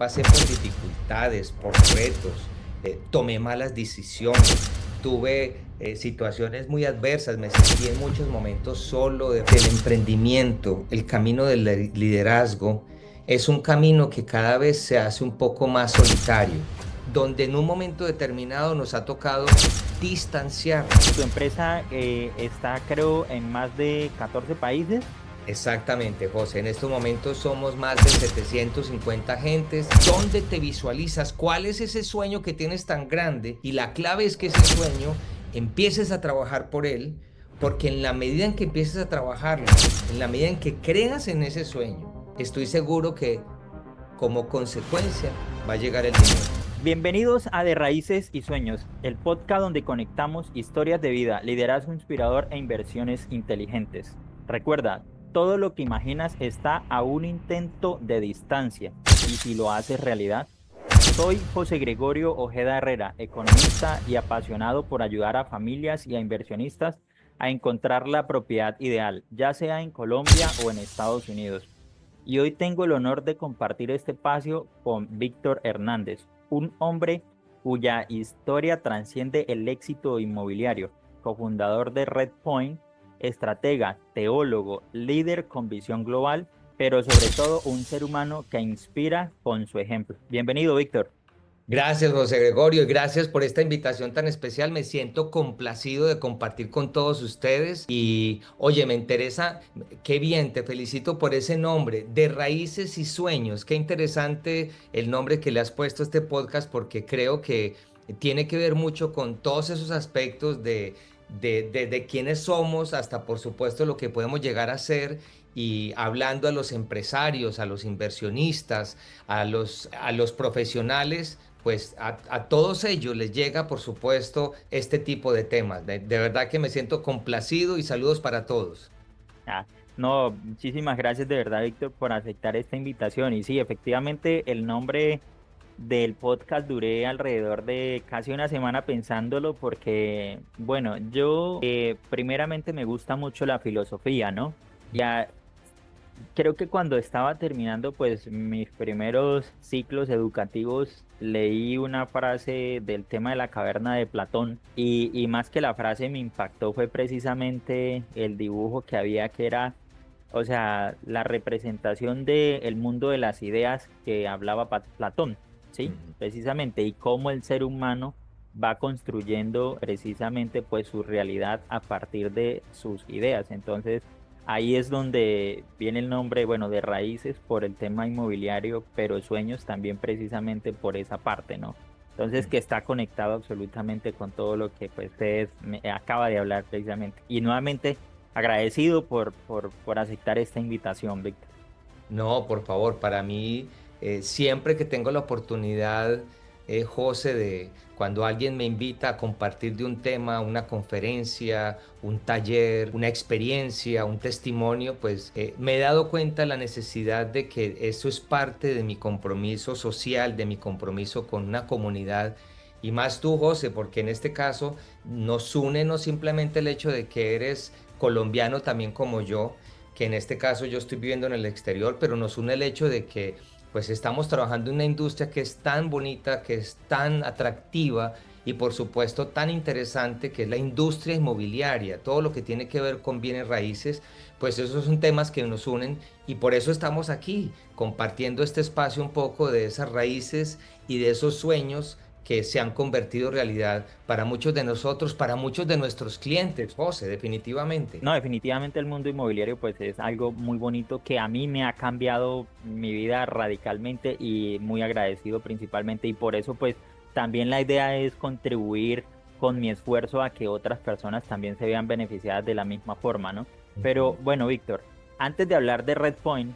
pasé por dificultades, por retos, tomé malas decisiones, tuve situaciones muy adversas, me sentí en muchos momentos solo del emprendimiento, el camino del liderazgo. Es un camino que cada vez se hace un poco más solitario, donde en un momento determinado nos ha tocado distanciarnos. Tu empresa está, creo, en más de 14 países. Exactamente, José. En estos momentos somos más de 750 agentes. ¿Dónde te visualizas? ¿Cuál es ese sueño que tienes tan grande? Y la clave es que ese sueño empieces a trabajar por él, porque en la medida en que empieces a trabajarlo, en la medida en que creas en ese sueño, estoy seguro que como consecuencia va a llegar el dinero. Bienvenidos a De Raíces y Sueños, el podcast donde conectamos historias de vida, liderazgo inspirador e inversiones inteligentes. Recuerda, todo lo que imaginas está a un intento de distancia. ¿Y si lo haces realidad? Soy José Gregorio Ojeda Herrera, economista y apasionado por ayudar a familias y a inversionistas a encontrar la propiedad ideal, ya sea en Colombia o en Estados Unidos. Y hoy tengo el honor de compartir este espacio con Víctor Hernández, un hombre cuya historia trasciende el éxito inmobiliario, cofundador de Red Point, estratega, teólogo, líder con visión global, pero sobre todo un ser humano que inspira con su ejemplo. Bienvenido, Víctor. Gracias, José Gregorio, y gracias por esta invitación tan especial. Me siento complacido de compartir con todos ustedes. Y oye, me interesa, qué bien, te felicito por ese nombre, De Raíces y Sueños. Qué interesante el nombre que le has puesto a este podcast, porque creo que tiene que ver mucho con todos esos aspectos de quiénes somos, hasta por supuesto lo que podemos llegar a ser. Y hablando a los empresarios, a los inversionistas, a los profesionales, pues a todos ellos les llega, por supuesto, este tipo de temas. De verdad que me siento complacido y saludos para todos. Ah, no, muchísimas gracias de verdad, Víctor, por aceptar esta invitación. Y sí, efectivamente, el nombre del podcast duré alrededor de casi una semana pensándolo porque, bueno, yo primeramente me gusta mucho la filosofía, ¿no? Ya creo que cuando estaba terminando pues mis primeros ciclos educativos leí una frase del tema de la caverna de Platón y más que la frase me impactó fue precisamente el dibujo que había que era, o sea, la representación del mundo de las ideas que hablaba Platón, ¿sí? Ujú. Precisamente, y cómo el ser humano va construyendo precisamente pues su realidad a partir de sus ideas. Entonces, ahí es donde viene el nombre, bueno, de raíces por el tema inmobiliario, pero sueños también precisamente por esa parte, ¿no? Entonces, que está conectado absolutamente con todo lo que pues usted me acaba de hablar precisamente. Y nuevamente, agradecido por aceptar esta invitación, Víctor. No, por favor, para mí, siempre que tengo la oportunidad, José, de cuando alguien me invita a compartir de un tema, una conferencia, un taller, una experiencia, un testimonio, pues me he dado cuenta de la necesidad de que eso es parte de mi compromiso social, de mi compromiso con una comunidad. Y más tú, José, porque en este caso nos une no simplemente el hecho de que eres colombiano también como yo, que en este caso yo estoy viviendo en el exterior, pero nos une el hecho de que pues estamos trabajando en una industria que es tan bonita, que es tan atractiva y por supuesto tan interesante, que es la industria inmobiliaria, todo lo que tiene que ver con bienes raíces, pues esos son temas que nos unen y por eso estamos aquí compartiendo este espacio un poco de esas raíces y de esos sueños que se han convertido en realidad para muchos de nosotros, para muchos de nuestros clientes, José, definitivamente. No, definitivamente el mundo inmobiliario pues es algo muy bonito que a mí me ha cambiado mi vida radicalmente y muy agradecido principalmente y por eso pues también la idea es contribuir con mi esfuerzo a que otras personas también se vean beneficiadas de la misma forma, ¿no? Pero Ujú. bueno, Víctor, antes de hablar de Redpoint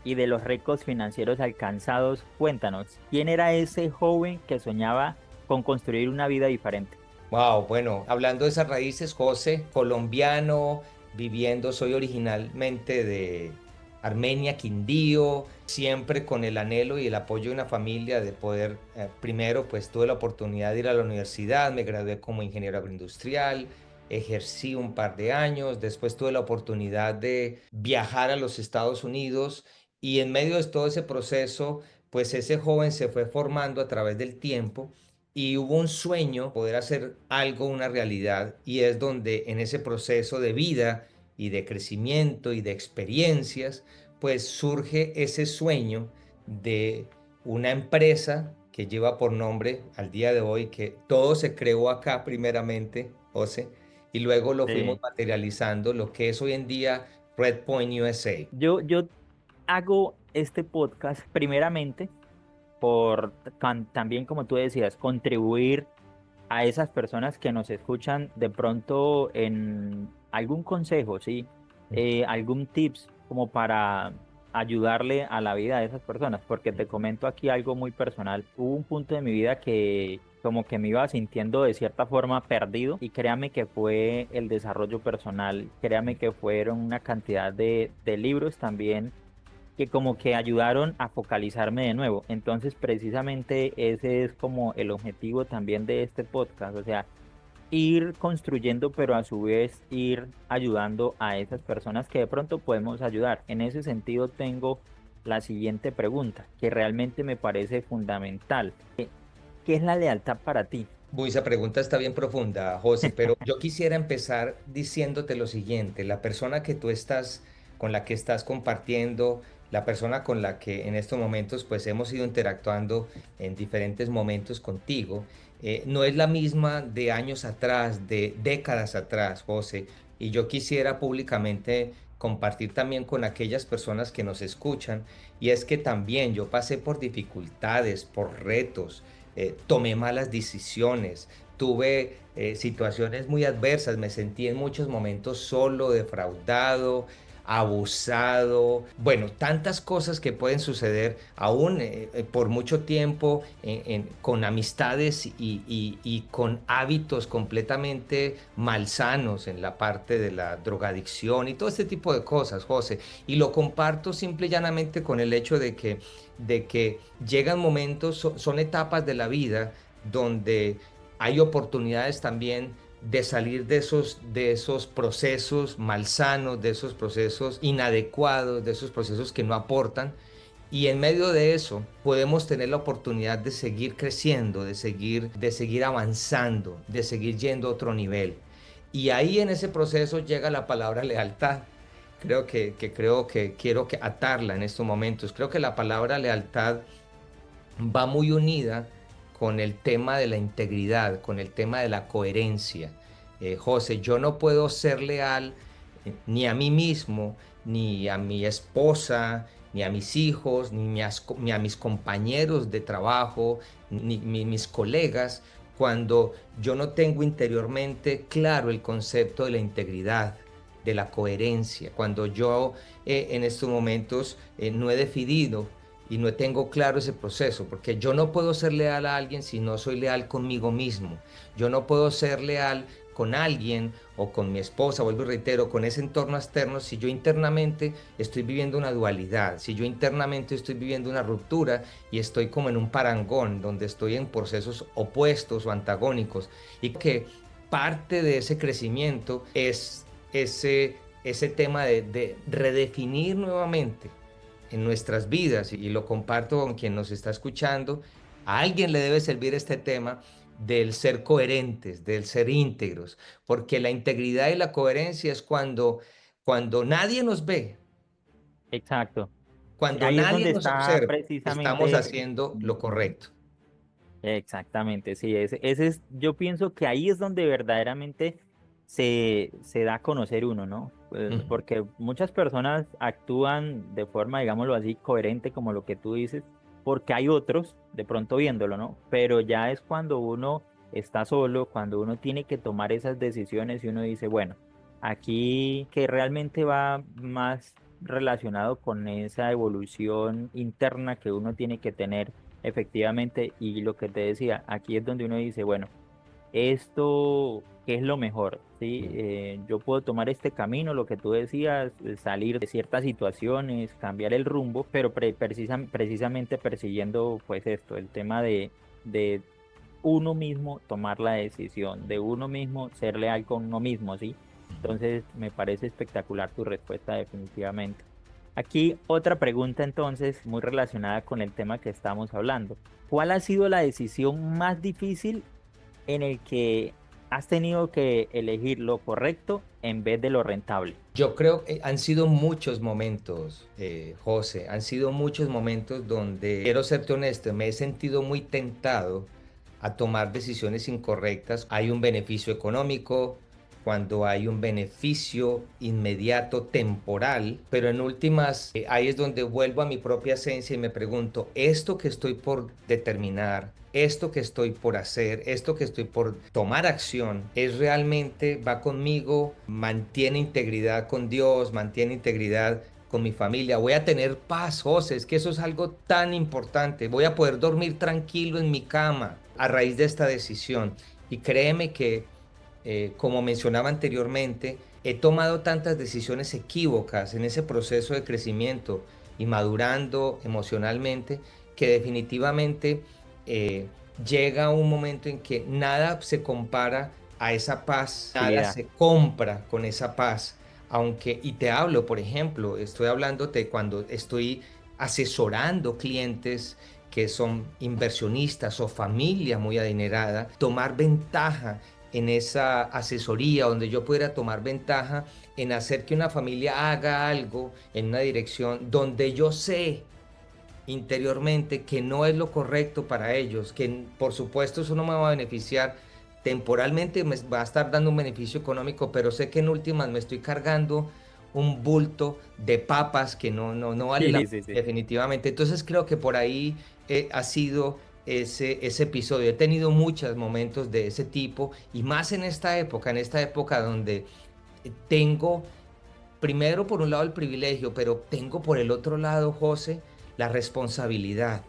y de los récords financieros alcanzados, cuéntanos, ¿quién era ese joven que soñaba con construir una vida diferente? Wow, bueno, hablando de esas raíces, José, colombiano, viviendo, soy originalmente de Armenia, Quindío, siempre con el anhelo y el apoyo de una familia de poder, primero, pues tuve la oportunidad de ir a la universidad, me gradué como ingeniero agroindustrial, ejercí un par de años, después tuve la oportunidad de viajar a los Estados Unidos y en medio de todo ese proceso, pues ese joven se fue formando a través del tiempo y hubo un sueño, poder hacer algo, una realidad, y es donde en ese proceso de vida y de crecimiento y de experiencias, pues surge ese sueño de una empresa que lleva por nombre al día de hoy, que todo se creó acá primeramente, José, y luego lo fuimos Sí. materializando, lo que es hoy en día Redpoint USA. Yo hago este podcast primeramente por también, como tú decías, contribuir a esas personas que nos escuchan de pronto en algún consejo, ¿sí? Algún tips como para ayudarle a la vida de esas personas, porque te comento aquí algo muy personal. Hubo un punto de mi vida que como que me iba sintiendo de cierta forma perdido y créame que fue el desarrollo personal, créame que fueron una cantidad de libros también que como que ayudaron a focalizarme de nuevo. Entonces, precisamente ese es como el objetivo también de este podcast, o sea, ir construyendo, pero a su vez ir ayudando a esas personas que de pronto podemos ayudar. En ese sentido, tengo la siguiente pregunta, que realmente me parece fundamental. ¿Qué es la lealtad para ti? Uy, esa pregunta está bien profunda, José, pero yo quisiera empezar diciéndote lo siguiente: la persona que tú estás, con la que estás compartiendo, la persona con la que en estos momentos pues hemos ido interactuando en diferentes momentos contigo, no es la misma de años atrás, de décadas atrás, José, y yo quisiera públicamente compartir también con aquellas personas que nos escuchan, y es que también yo pasé por dificultades, por retos, tomé malas decisiones, tuve situaciones muy adversas, me sentí en muchos momentos solo, defraudado, abusado, bueno, tantas cosas que pueden suceder aún por mucho tiempo con amistades y con hábitos completamente malsanos en la parte de la drogadicción y todo este tipo de cosas, José. Y lo comparto simple y llanamente con el hecho de que llegan momentos, son etapas de la vida donde hay oportunidades también de salir de esos procesos malsanos, de esos procesos inadecuados, de esos procesos que no aportan. Y en medio de eso podemos tener la oportunidad de seguir creciendo, de seguir avanzando, de seguir yendo a otro nivel. Y ahí en ese proceso llega la palabra lealtad. Creo que quiero atarla en estos momentos. Creo que la palabra lealtad va muy unida con el tema de la integridad, con el tema de la coherencia. José, yo no puedo ser leal ni a mí mismo, ni a mi esposa, ni a mis hijos, ni a mis compañeros de trabajo, ni mis colegas, cuando yo no tengo interiormente claro el concepto de la integridad, de la coherencia, cuando yo en estos momentos no he definido y no tengo claro ese proceso, porque yo no puedo ser leal a alguien si no soy leal conmigo mismo. Yo no puedo ser leal con alguien o con mi esposa, vuelvo y reitero, con ese entorno externo, si yo internamente estoy viviendo una dualidad, si yo internamente estoy viviendo una ruptura y estoy como en un parangón donde estoy en procesos opuestos o antagónicos, y que parte de ese crecimiento es ese tema de redefinir nuevamente en nuestras vidas, y lo comparto con quien nos está escuchando. A alguien le debe servir este tema del ser coherentes, del ser íntegros, porque la integridad y la coherencia es cuando nadie nos ve, Exacto. cuando Ahí es nadie donde nos está observa, estamos precisamente. haciendo lo Ujú. correcto. Exactamente, sí, ese es, yo pienso que ahí es donde verdaderamente se da a conocer uno, ¿no? Ujú. Porque muchas personas actúan de forma, digámoslo así, coherente, como lo que tú dices, porque hay otros de pronto viéndolo, ¿no? Pero ya es cuando uno está solo, cuando uno tiene que tomar esas decisiones y uno dice, bueno, aquí que realmente va más relacionado con esa evolución interna que uno tiene que tener. Efectivamente, y lo que te decía, aquí es donde uno dice, bueno, esto, ¿qué es lo mejor? ¿Sí? Yo puedo tomar este camino, lo que tú decías, salir de ciertas situaciones, cambiar el rumbo, pero precisamente persiguiendo pues esto, el tema de uno mismo tomar la decisión, de uno mismo ser leal con uno mismo, ¿sí? Entonces, me parece espectacular tu respuesta definitivamente. Aquí otra pregunta entonces, muy relacionada con el tema que estamos hablando. ¿Cuál ha sido la decisión más difícil en el que has tenido que elegir lo correcto en vez de lo rentable? Yo creo que han sido muchos momentos, José, han sido muchos momentos donde, quiero serte honesto, me he sentido muy tentado a tomar decisiones incorrectas. Hay un beneficio económico, cuando hay un beneficio inmediato, temporal, pero en últimas, ahí es donde vuelvo a mi propia esencia y me pregunto, ¿esto que estoy por determinar, esto que estoy por hacer, esto que estoy por tomar acción, es realmente, va conmigo, mantiene integridad con Dios, mantiene integridad con mi familia? Voy a tener paz, José, es que eso es algo tan importante. Voy a poder dormir tranquilo en mi cama a raíz de esta decisión. Y créeme que, como mencionaba anteriormente, he tomado tantas decisiones equívocas en ese proceso de crecimiento y madurando emocionalmente, que definitivamente eh, llega un momento en que nada se compara a esa paz, nada Tranquilidad. se compra con esa paz. Aunque, y te hablo, por ejemplo, estoy hablándote cuando estoy asesorando clientes que son inversionistas o familia muy adinerada, tomar ventaja en esa asesoría, donde yo pudiera tomar ventaja en hacer que una familia haga algo en una dirección donde yo sé interiormente que no es lo correcto para ellos, que por supuesto eso no me va a beneficiar temporalmente, me va a estar dando un beneficio económico, pero sé que en últimas me estoy cargando un bulto de papas que no vale la Sí, pena sí, sí. definitivamente. Entonces creo que por ahí ha sido ese episodio. He tenido muchos momentos de ese tipo y más en esta época donde tengo primero por un lado el privilegio, pero tengo por el otro lado, José, la responsabilidad.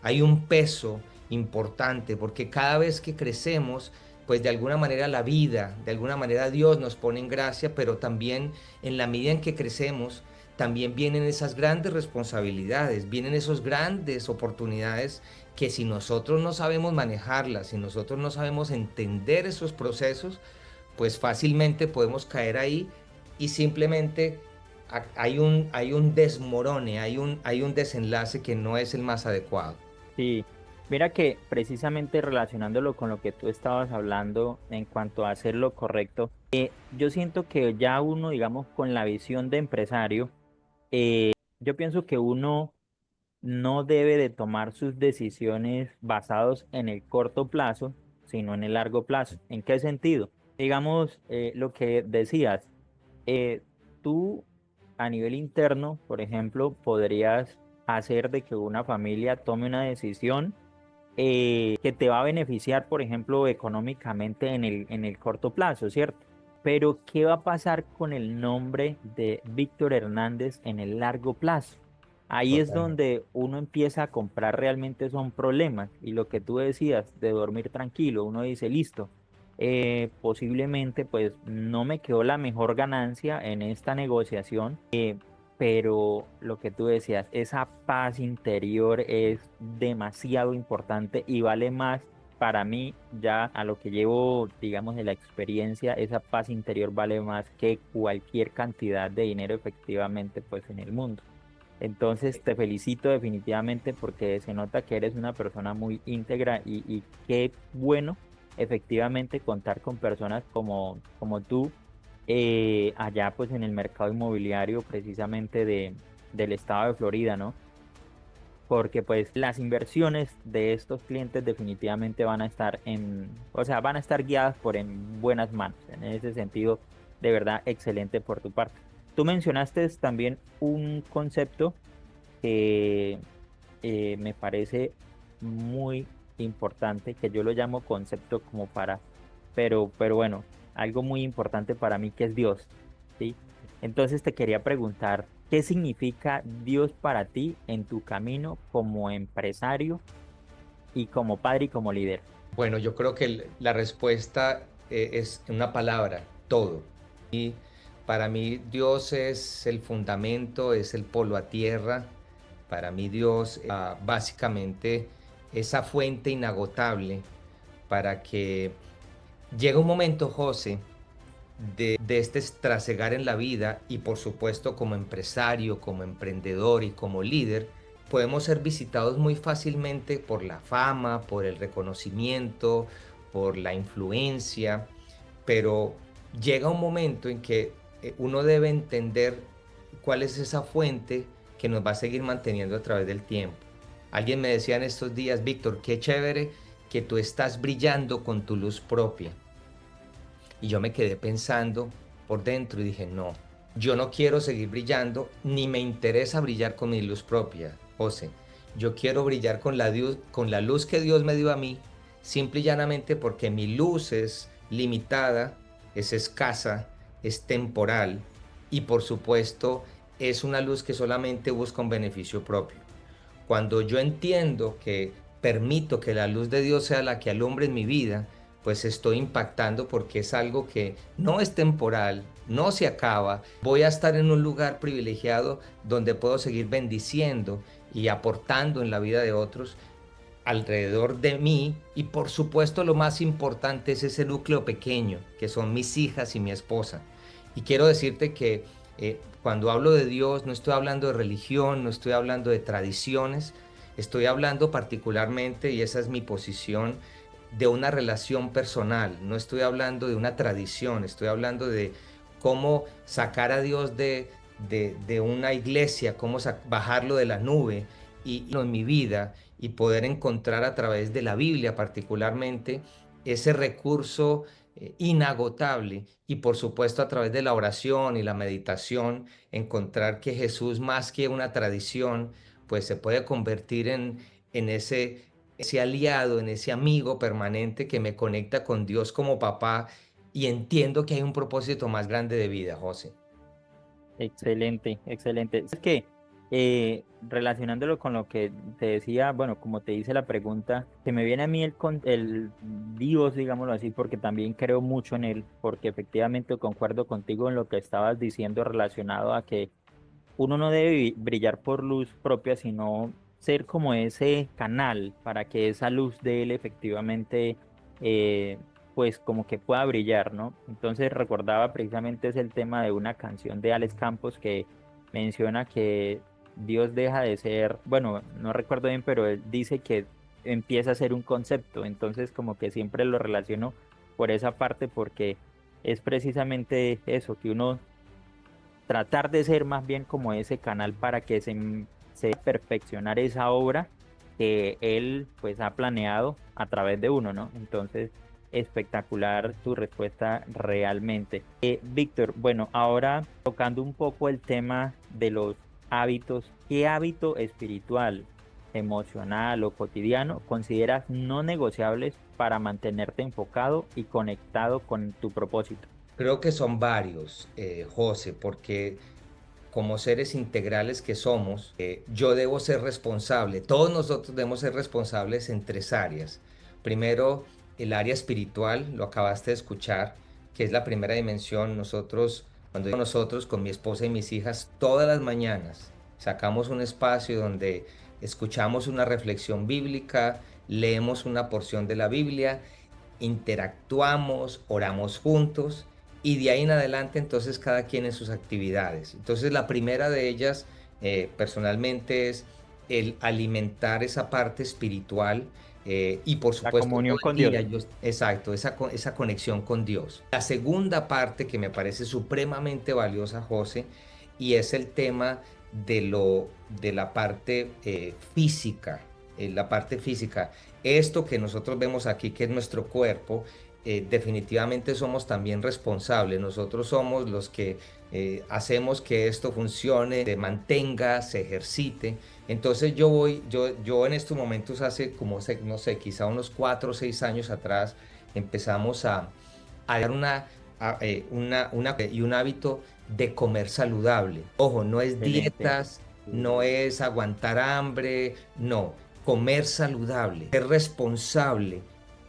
Hay un peso importante porque cada vez que crecemos, pues de alguna manera la vida, de alguna manera Dios nos pone en gracia, pero también en la medida en que crecemos, también vienen esas grandes responsabilidades, vienen esas grandes oportunidades que si nosotros no sabemos manejarlas, si nosotros no sabemos entender esos procesos, pues fácilmente podemos caer ahí y simplemente hay un desmorone, hay un desenlace que no es el más adecuado. Sí, mira que precisamente relacionándolo con lo que tú estabas hablando en cuanto a hacer lo correcto, yo siento que ya uno, digamos, con la visión de empresario, yo pienso que uno no debe de tomar sus decisiones basados en el corto plazo, sino en el largo plazo. ¿En qué sentido? Digamos, lo que decías, eh, tú a nivel interno, por ejemplo, podrías hacer de que una familia tome una decisión que te va a beneficiar, por ejemplo, económicamente en el corto plazo, ¿cierto? Pero, ¿qué va a pasar con el nombre de Víctor Hernández en el largo plazo? Ahí es Totalmente. donde uno empieza a comprar realmente son problemas. Y lo que tú decías de dormir tranquilo, uno dice, listo, posiblemente pues no me quedó la mejor ganancia en esta negociación, pero lo que tú decías, esa paz interior es demasiado importante y vale más para mí, ya a lo que llevo, digamos, de la experiencia, esa paz interior vale más que cualquier cantidad de dinero efectivamente pues en el mundo. Entonces te felicito definitivamente porque se nota que eres una persona muy íntegra y qué bueno efectivamente contar con personas como tú allá pues en el mercado inmobiliario precisamente del estado de Florida, ¿no? Porque pues las inversiones de estos clientes definitivamente van a estar o sea, van a estar guiadas por en buenas manos. En ese sentido, de verdad, excelente por tu parte. Tú mencionaste también un concepto que me parece muy importante, que yo lo llamo concepto como pero bueno, algo muy importante para mí que es Dios, ¿sí? Entonces te quería preguntar, ¿qué significa Dios para ti en tu camino como empresario y como padre y como líder? Bueno, yo creo que la respuesta es una palabra, todo. Y para mí Dios es el fundamento, es el polo a tierra. Para mí Dios, básicamente esa fuente inagotable para que llegue un momento, José, de este trasegar en la vida y por supuesto como empresario, como emprendedor y como líder, podemos ser visitados muy fácilmente por la fama, por el reconocimiento, por la influencia, pero llega un momento en que uno debe entender cuál es esa fuente que nos va a seguir manteniendo a través del tiempo. Alguien me decía en estos días, Víctor, qué chévere que tú estás brillando con tu luz propia. Y yo me quedé pensando por dentro y dije, no, yo no quiero seguir brillando, ni me interesa brillar con mi luz propia, José. Yo quiero brillar con la luz que Dios me dio a mí, simple y llanamente porque mi luz es limitada, es escasa, es temporal y por supuesto es una luz que solamente busca un beneficio propio. Cuando yo entiendo que permito que la luz de Dios sea la que alumbre en mi vida, pues estoy impactando porque es algo que no es temporal, no se acaba. Voy a estar en un lugar privilegiado donde puedo seguir bendiciendo y aportando en la vida de otros alrededor de mí y por supuesto lo más importante es ese núcleo pequeño que son mis hijas y mi esposa. Y quiero decirte que cuando hablo de Dios no estoy hablando de religión, no estoy hablando de tradiciones, estoy hablando particularmente, y esa es mi posición, de una relación personal, no estoy hablando de una tradición, estoy hablando de cómo sacar a Dios de una iglesia, cómo bajarlo de la nube y en mi vida y poder encontrar a través de la Biblia particularmente ese recurso inagotable y por supuesto a través de la oración y la meditación encontrar que Jesús más que una tradición pues se puede convertir en ese aliado, en ese amigo permanente que me conecta con Dios como papá y entiendo que hay un propósito más grande de vida, José. Excelente, excelente. Es que relacionándolo con lo que te decía, bueno, como te hice la pregunta, que me viene a mí el Dios, digámoslo así, porque también creo mucho en él, porque efectivamente concuerdo contigo en lo que estabas diciendo relacionado a que uno no debe brillar por luz propia, sino ser como ese canal para que esa luz de él efectivamente, eh, pues como que pueda brillar, ¿no? Entonces recordaba precisamente es el tema de una canción de Alex Campos que menciona que Dios deja de ser, bueno, no recuerdo bien, pero él dice que empieza a ser un concepto, entonces como que siempre lo relaciono por esa parte porque es precisamente eso, que uno tratar de ser más bien como ese canal para que se perfeccionar esa obra que él pues ha planeado a través de uno, ¿no? Entonces, espectacular tu respuesta realmente. Víctor, bueno, ahora tocando un poco el tema de los hábitos, ¿qué hábito espiritual, emocional o cotidiano consideras no negociables para mantenerte enfocado y conectado con tu propósito? Creo que son varios, José, porque como seres integrales que somos, yo debo ser responsable, todos nosotros debemos ser responsables en tres áreas. Primero, el área espiritual, lo acabaste de escuchar, que es la primera dimensión. Cuando digo nosotros, con mi esposa y mis hijas, todas las mañanas sacamos un espacio donde escuchamos una reflexión bíblica, leemos una porción de la Biblia, interactuamos, oramos juntos y de ahí en adelante entonces cada quien en sus actividades. Entonces la primera de ellas personalmente es el alimentar esa parte espiritual y por La supuesto todo comunión el con día, Dios. exacto, esa conexión con Dios. La segunda parte que me parece supremamente valiosa, José, y es el tema de la parte física, la parte física. Esto que nosotros vemos aquí, que es nuestro cuerpo, definitivamente somos también responsables. Nosotros somos los que hacemos que esto funcione, se mantenga, se ejercite. Entonces yo en estos momentos hace como, no sé, quizá unos 4 o 6 años atrás, empezamos a dar y un hábito de comer saludable. Ojo, no es Excelente. dietas, no es aguantar hambre, no, comer saludable, ser responsable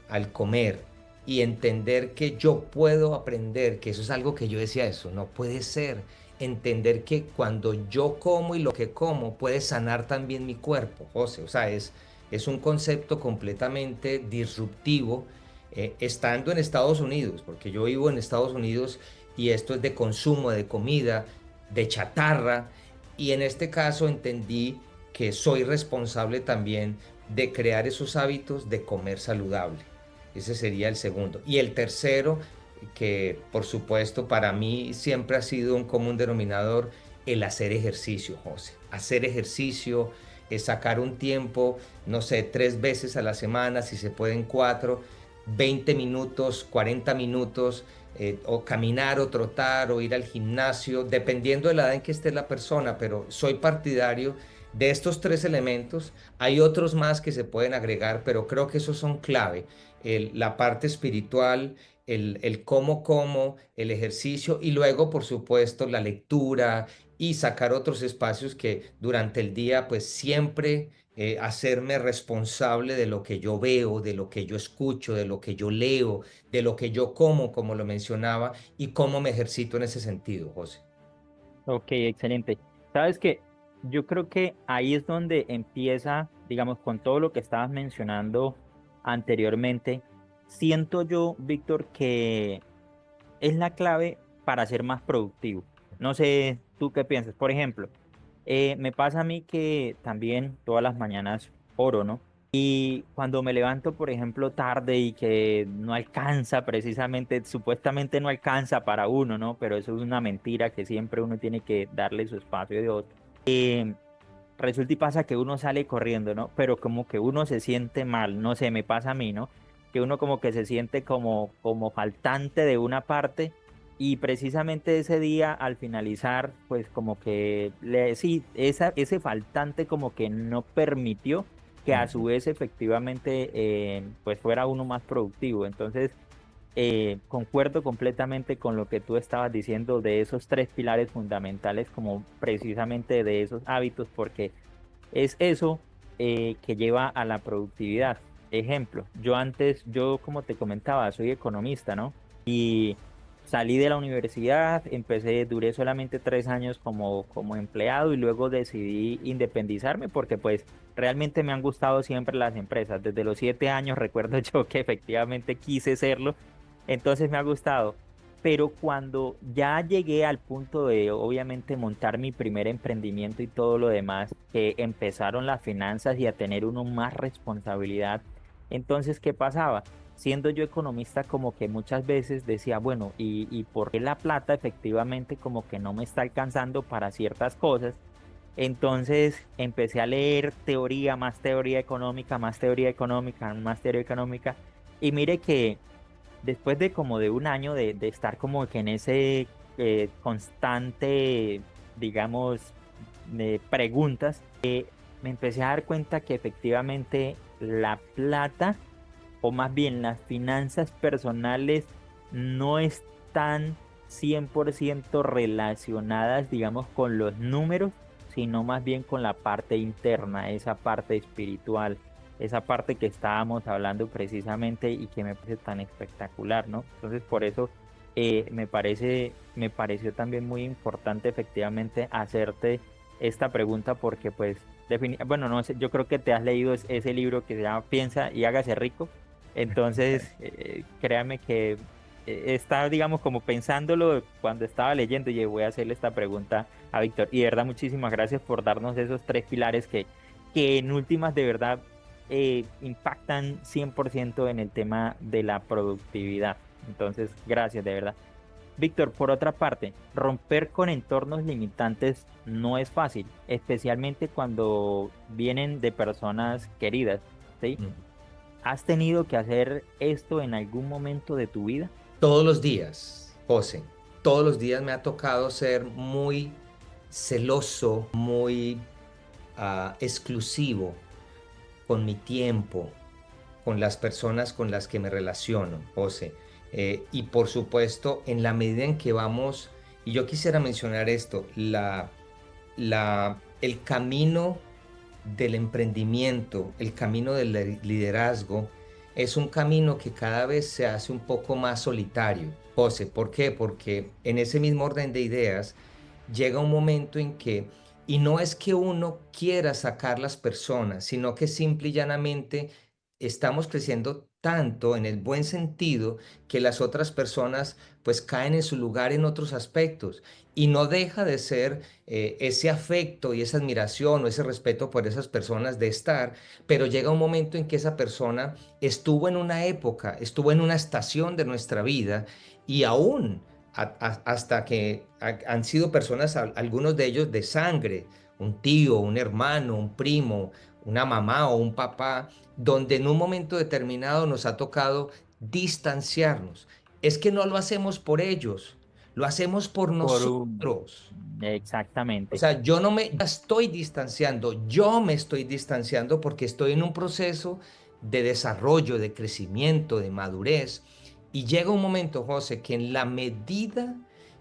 al comer y entender que yo puedo aprender, que eso es algo que yo decía, eso no puede ser, entender que cuando yo como y lo que como puede sanar también mi cuerpo, José, o sea, es un concepto completamente disruptivo estando en Estados Unidos, porque yo vivo en Estados Unidos y esto es de consumo de comida, de chatarra, y en este caso entendí que soy responsable también de crear esos hábitos de comer saludable. Ese sería el segundo. Y el tercero, que por supuesto para mí siempre ha sido un común denominador, el hacer ejercicio, José. Hacer ejercicio, sacar un tiempo, no sé, 3 veces a la semana, si se pueden cuatro, 20 minutos, 40 minutos, o caminar o trotar o ir al gimnasio, dependiendo de la edad en que esté la persona, pero soy partidario de estos tres elementos. Hay otros más que se pueden agregar, pero creo que esos son clave. La parte espiritual, el cómo como, el ejercicio y luego, por supuesto, la lectura y sacar otros espacios que durante el día, pues siempre hacerme responsable de lo que yo veo, de lo que yo escucho, de lo que yo leo, de lo que yo como lo mencionaba, y cómo me ejercito en ese sentido, José. Ok, excelente. Sabes que yo creo que ahí es donde empieza, digamos, con todo lo que estabas mencionando anteriormente, siento yo, Víctor, que es la clave para ser más productivo. No sé, tú qué piensas. Por ejemplo, me pasa a mí que también todas las mañanas oro, ¿no? Y cuando me levanto, por ejemplo, tarde y que no alcanza, precisamente, supuestamente no alcanza para uno, ¿no? Pero eso es una mentira que siempre uno tiene que darle su espacio de otro. Resulta y pasa que uno sale corriendo, ¿no? Pero como que uno se siente mal, no sé, me pasa a mí, ¿no? Que uno como que se siente como faltante de una parte y precisamente ese día al finalizar, pues como que sí, ese faltante como que no permitió que a su Ujú. vez efectivamente pues fuera uno más productivo. Entonces, concuerdo completamente con lo que tú estabas diciendo de esos tres pilares fundamentales, como precisamente de esos hábitos, porque es eso que lleva a la productividad. Ejemplo, yo como te comentaba, soy economista, ¿no? Y salí de la universidad, duré solamente 3 años como empleado y luego decidí independizarme porque pues realmente me han gustado siempre las empresas. Desde los 7 años recuerdo yo que efectivamente quise serlo, entonces me ha gustado. Pero cuando ya llegué al punto de obviamente montar mi primer emprendimiento y todo lo demás, que empezaron las finanzas y a tener uno más responsabilidad, entonces, ¿qué pasaba? Siendo yo economista, como que muchas veces decía, bueno, ¿y por qué la plata efectivamente como que no me está alcanzando para ciertas cosas? Entonces empecé a leer teoría, más teoría económica, más teoría económica, más teoría económica, y mire que después de como de un año de estar como que en ese constante, digamos, de preguntas, me empecé a dar cuenta que efectivamente la plata, o más bien las finanzas personales, no están 100% relacionadas, digamos, con los números, sino más bien con la parte interna, esa parte espiritual, esa parte que estábamos hablando precisamente y que me parece tan espectacular, ¿no? Entonces, por eso me pareció también muy importante efectivamente hacerte esta pregunta porque pues, bueno, no sé, yo creo que te has leído ese libro que se llama Piensa y hágase rico. Entonces, créame que estaba, digamos, como pensándolo cuando estaba leyendo y voy a hacerle esta pregunta a Víctor. Y de verdad, muchísimas gracias por darnos esos tres pilares que en últimas de verdad impactan 100% en el tema de la productividad. Entonces, gracias, de verdad. Víctor, por otra parte, romper con entornos limitantes no es fácil, especialmente cuando vienen de personas queridas, ¿sí? Ujú. ¿Has tenido que hacer esto en algún momento de tu vida? Todos los días, José, todos los días me ha tocado ser muy celoso, muy exclusivo con mi tiempo, con las personas con las que me relaciono, José. Y por supuesto, en la medida en que vamos, y yo quisiera mencionar esto, el camino del emprendimiento, el camino del liderazgo, es un camino que cada vez se hace un poco más solitario. José, ¿por qué? Porque en ese mismo orden de ideas llega un momento en que, y no es que uno quiera sacar las personas, sino que simple y llanamente estamos creciendo tanto en el buen sentido que las otras personas pues caen en su lugar en otros aspectos y no deja de ser ese afecto y esa admiración o ese respeto por esas personas de estar, pero llega un momento en que esa persona estuvo en una época, estuvo en una estación de nuestra vida y aún hasta que han sido personas, algunos de ellos de sangre, un tío, un hermano, un primo, una mamá o un papá, donde en un momento determinado nos ha tocado distanciarnos. Es que no lo hacemos por ellos, lo hacemos por Por un... nosotros. O Exactamente. sea, yo no me ya estoy distanciando, yo me estoy distanciando porque estoy en un proceso de desarrollo, de crecimiento, de madurez. Y llega un momento, José, que en la medida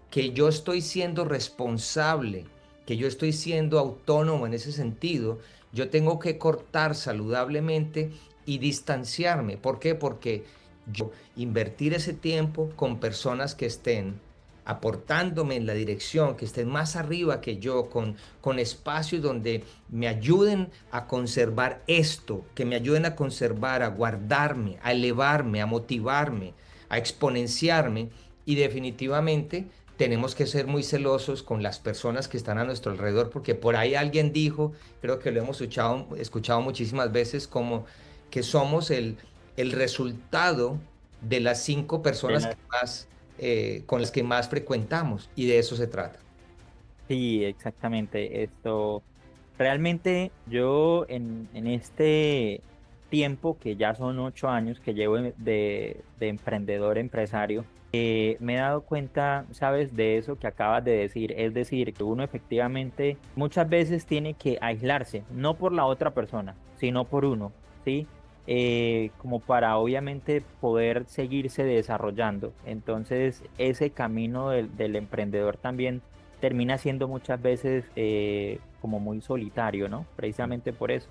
que yo estoy siendo responsable, que yo estoy siendo autónomo en ese sentido, yo tengo que cortar saludablemente y distanciarme. ¿Por qué? Porque yo invertir ese tiempo con personas que estén aportándome en la dirección, que estén más arriba que yo, con espacios donde me ayuden a conservar esto, que me ayuden a conservar, a guardarme, a elevarme, a motivarme, a exponenciarme y definitivamente tenemos que ser muy celosos con las personas que están a nuestro alrededor, porque por ahí alguien dijo, creo que lo hemos escuchado muchísimas veces, como que somos el resultado de las 5 personas que más con las que más frecuentamos y de eso se trata. Sí, exactamente. Esto, realmente yo en este tiempo, que ya son 8 años que llevo de emprendedor empresario, me he dado cuenta, ¿sabes? De eso que acabas de decir. Es decir, que uno efectivamente muchas veces tiene que aislarse, no por la otra persona, sino por uno, ¿sí? Como para obviamente poder seguirse desarrollando. Entonces, ese camino del emprendedor también termina siendo muchas veces como muy solitario, ¿no? Precisamente por eso.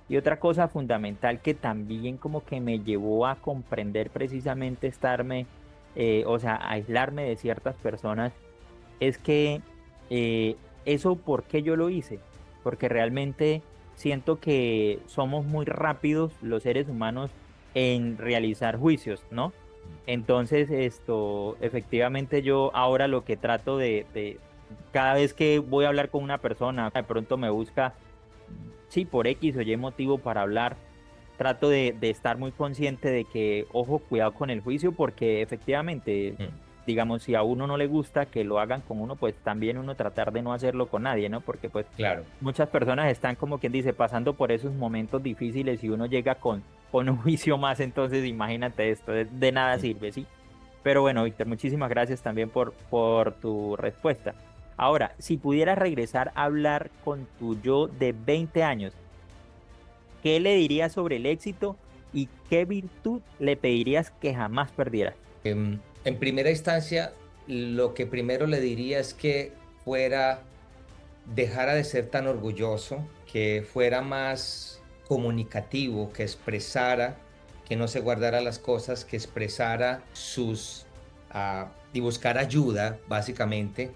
Y otra cosa fundamental que también como que me llevó a comprender precisamente o sea, aislarme de ciertas personas, es que eso, ¿por qué yo lo hice? Porque realmente siento que somos muy rápidos los seres humanos en realizar juicios, ¿no? Entonces, esto, efectivamente yo ahora lo que trato cada vez que voy a hablar con una persona, de pronto me busca, sí, por X o Y motivo para hablar, trato de estar muy consciente de que, ojo, cuidado con el juicio, porque efectivamente, Mm, digamos, si a uno no le gusta que lo hagan con uno, pues también uno tratar de no hacerlo con nadie, ¿no? Porque pues claro. muchas personas están como quien dice, pasando por esos momentos difíciles y uno llega con un juicio más, entonces imagínate esto, de nada Mm. sirve, ¿sí? Pero bueno, Víctor, muchísimas gracias también por tu respuesta. Ahora, si pudieras regresar a hablar con tu yo de 20 años, ¿qué le dirías sobre el éxito y qué virtud le pedirías que jamás perdiera? En primera instancia, lo que primero le diría es que fuera, dejara de ser tan orgulloso, que fuera más comunicativo, que expresara, que no se guardara las cosas, que expresara y buscar ayuda, básicamente.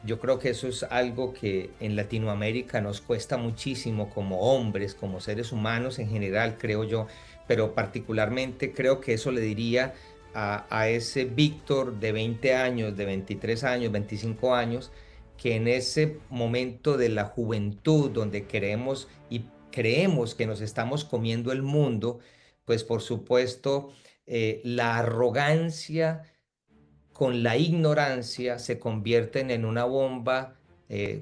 Yo creo que eso es algo que en Latinoamérica nos cuesta muchísimo como hombres, como seres humanos en general, creo yo, pero particularmente creo que eso le diría a ese Víctor de 20 años, de 23 años, 25 años, que en ese momento de la juventud donde queremos y creemos que nos estamos comiendo el mundo, pues por supuesto la arrogancia con la ignorancia se convierten en una bomba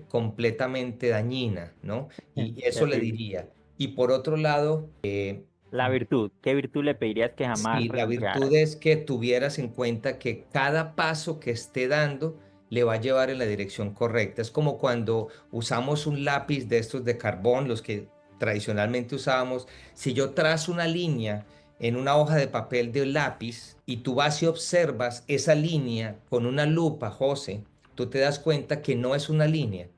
completamente dañina, ¿no? Y eso le Terrible. diría. Y por otro lado, La virtud, ¿qué virtud le pedirías que jamás sí, la virtud renunciara? es que tuvieras en cuenta que cada paso que esté dando le va a llevar en la dirección correcta. Es como cuando usamos un lápiz de estos de carbón, los que tradicionalmente usábamos. Si yo trazo una línea en una hoja de papel de lápiz y tú vas y observas esa línea con una lupa, José, tú te das cuenta que no es una línea,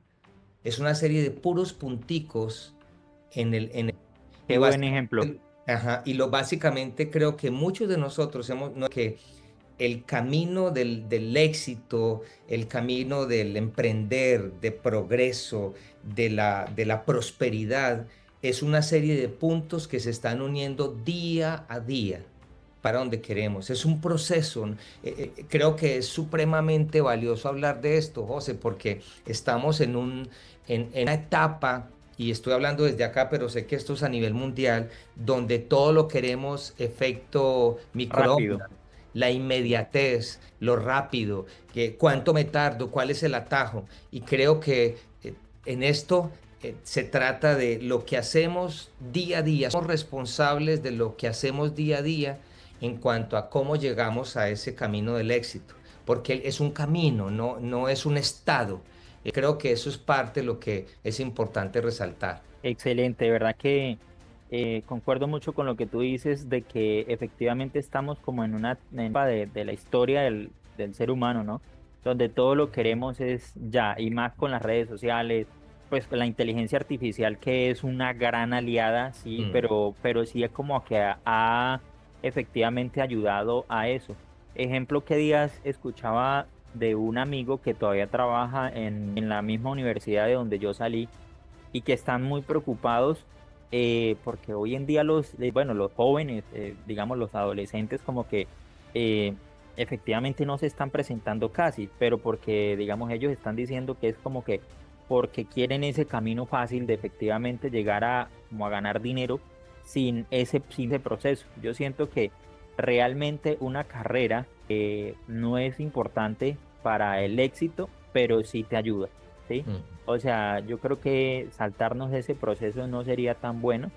es una serie de puros punticos Qué y buen ejemplo. básicamente creo que muchos de nosotros que el camino del éxito, el camino del emprender, de progreso, de la prosperidad, es una serie de puntos que se están uniendo día a día para donde queremos. Es un proceso. Creo que es supremamente valioso hablar de esto, José, porque estamos en una etapa, y estoy hablando desde acá, pero sé que esto es a nivel mundial, donde todo lo queremos efecto Rápido. microondas, la Sí. inmediatez, lo rápido, que cuánto me tardo, cuál es el atajo. Y creo que en esto se trata de lo que hacemos día a día. Somos responsables de lo que hacemos día a día en cuanto a cómo llegamos a ese camino del éxito, porque es un camino, no es un estado. Creo que eso es parte de lo que es importante resaltar. Excelente, de verdad que concuerdo mucho con lo que tú dices de que efectivamente estamos como en una etapa de la historia del ser humano, ¿no? Donde todo lo queremos es ya, y más con las redes sociales, pues la inteligencia artificial que es una gran aliada, sí, Mm, pero sí es como que ha efectivamente ayudado a eso. Ejemplo, que días escuchaba de un amigo que todavía trabaja en la misma universidad de donde yo salí y que están muy preocupados porque hoy en día bueno, los jóvenes, digamos los adolescentes, como que eh, efectivamente no se están presentando casi, pero porque, digamos, ellos están diciendo que es como que porque quieren ese camino fácil de efectivamente llegar a, como a ganar dinero sin ese proceso. Yo siento que realmente una carrera no es importante para el éxito, pero sí te ayuda, ¿sí? mm. O sea, yo creo que saltarnos ese proceso no sería tan bueno,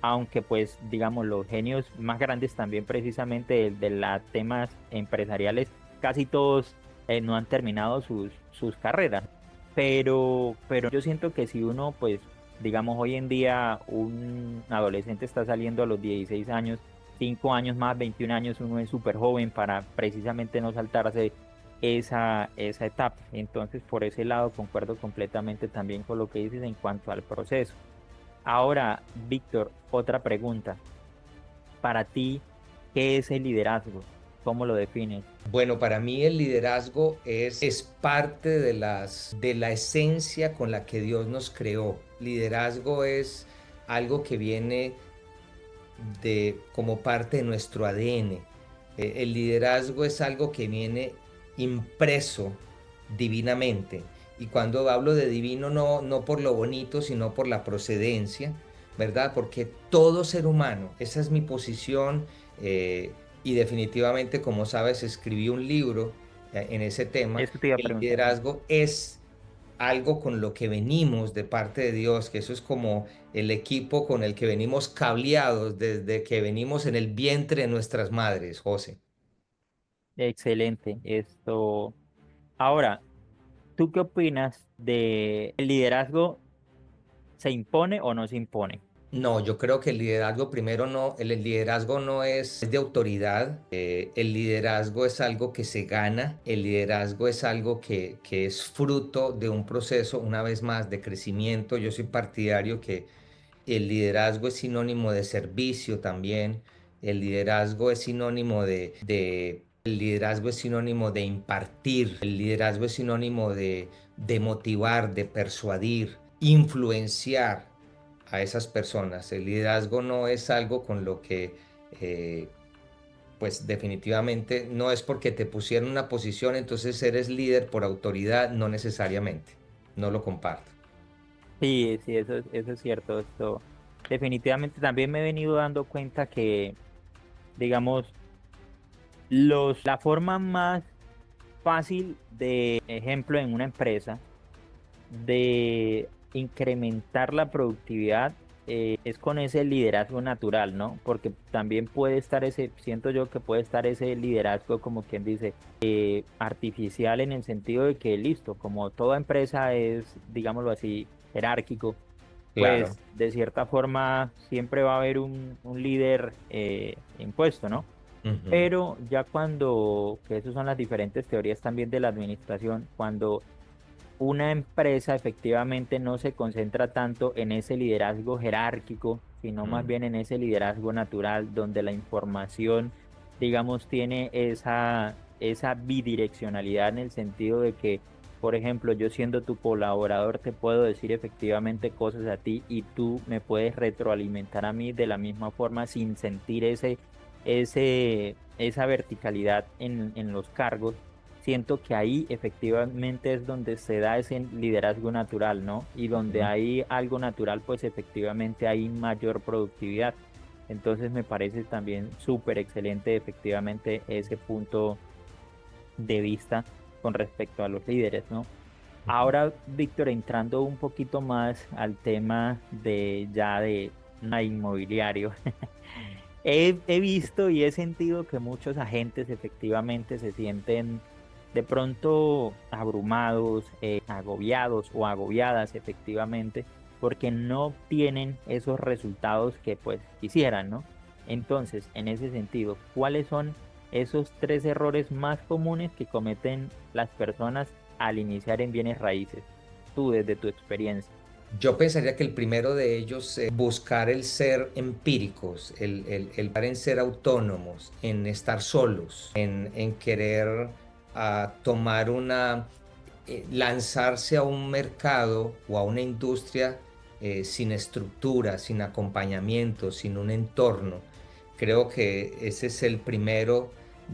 aunque pues digamos los genios más grandes también precisamente de los temas empresariales, casi todos no han terminado sus carreras. Pero yo siento que si uno pues digamos hoy en día un adolescente está saliendo a los 16 años, 5 años más, 21 años, uno es súper joven para precisamente no saltarse esa etapa. Entonces, por ese lado, concuerdo completamente también con lo que dices en cuanto al proceso. Ahora, Víctor, otra pregunta. Para ti, ¿qué es el liderazgo? ¿Cómo lo defines? Bueno, para mí el liderazgo es parte de la esencia con la que Dios nos creó. Liderazgo es algo que viene como parte de nuestro ADN. El liderazgo es algo que viene impreso divinamente. Y cuando hablo de divino, no por lo bonito, sino por la procedencia, ¿verdad? Porque todo ser humano, esa es mi posición, y definitivamente, como sabes, escribí un libro en ese tema. Eso te iba a El preguntar. liderazgo es algo con lo que venimos de parte de Dios, que eso es como el equipo con el que venimos cableados desde que venimos en el vientre de nuestras madres, José. Excelente. Esto. Ahora, ¿tú qué opinas de el liderazgo? ¿Se impone o no se impone? No, yo creo que el liderazgo primero no, el liderazgo no es de autoridad, el liderazgo es algo que se gana, el liderazgo es algo que es fruto de un proceso, una vez más, de crecimiento. Yo soy partidario que el liderazgo es sinónimo de servicio también. El liderazgo es sinónimo el liderazgo es sinónimo de impartir. El liderazgo es sinónimo de motivar, de persuadir, influenciar a esas personas. El liderazgo no es algo con lo que, eh, pues definitivamente no es porque te pusieron en una posición, entonces eres líder por autoridad, no necesariamente. No lo comparto. Sí, sí, eso es cierto. Esto definitivamente también me he venido dando cuenta que, digamos, la forma más fácil de ejemplo en una empresa de incrementar la productividad es con ese liderazgo natural, ¿no? Porque también puede estar siento yo que puede estar ese liderazgo como quien dice, artificial en el sentido de que listo, como toda empresa es, digámoslo así, jerárquico, Claro. pues de cierta forma siempre va a haber un líder impuesto, ¿no? Ujú. Pero ya cuando, que esas son las diferentes teorías también de la administración, cuando una empresa efectivamente no se concentra tanto en ese liderazgo jerárquico, sino más Mm. bien en ese liderazgo natural, donde la información, digamos, tiene esa bidireccionalidad en el sentido de que Por ejemplo, yo siendo tu colaborador te puedo decir efectivamente cosas a ti y tú me puedes retroalimentar a mí de la misma forma sin sentir esa verticalidad en los cargos. Siento que ahí efectivamente es donde se da ese liderazgo natural, ¿no? Y donde Ujú. hay algo natural, pues efectivamente hay mayor productividad. Entonces me parece también súper excelente efectivamente ese punto de vista con respecto a los líderes, ¿no? Ujú. Ahora, Víctor, entrando un poquito más al tema de ya de la inmobiliario, he visto y he sentido que muchos agentes efectivamente se sienten de pronto abrumados, agobiados o agobiadas efectivamente, porque no obtienen esos resultados que pues quisieran, ¿no? Entonces, en ese sentido, ¿cuáles son esos tres errores más comunes que cometen las personas al iniciar en bienes raíces? Tú, desde tu experiencia. Yo pensaría que el primero de ellos es buscar el ser empíricos, el en ser autónomos, en estar solos, en querer tomar lanzarse a un mercado o a una industria sin estructura, sin acompañamiento, sin un entorno. Creo que ese es el primero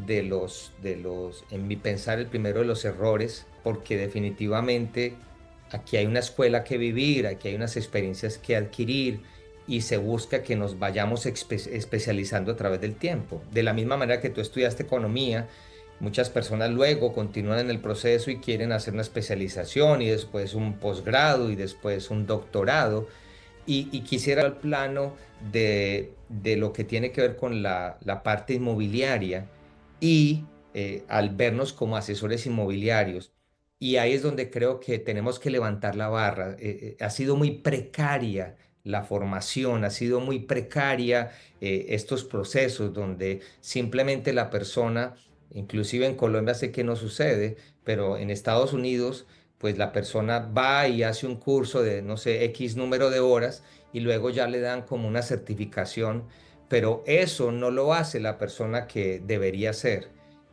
en mi pensar, el primero de los errores, porque definitivamente aquí hay una escuela que vivir, aquí hay unas experiencias que adquirir y se busca que nos vayamos especializando a través del tiempo. De la misma manera que tú estudiaste economía, muchas personas luego continúan en el proceso y quieren hacer una especialización y después un posgrado y después un doctorado. Y quisiera el plano de lo que tiene que ver con la parte inmobiliaria y al vernos como asesores inmobiliarios. Y ahí es donde creo que tenemos que levantar la barra. Ha sido muy precaria la formación, ha sido muy precaria estos procesos donde simplemente la persona, inclusive en Colombia sé que no sucede, pero en Estados Unidos pues la persona va y hace un curso de, no sé, X número de horas y luego ya le dan como una certificación, pero eso no lo hace la persona que debería ser.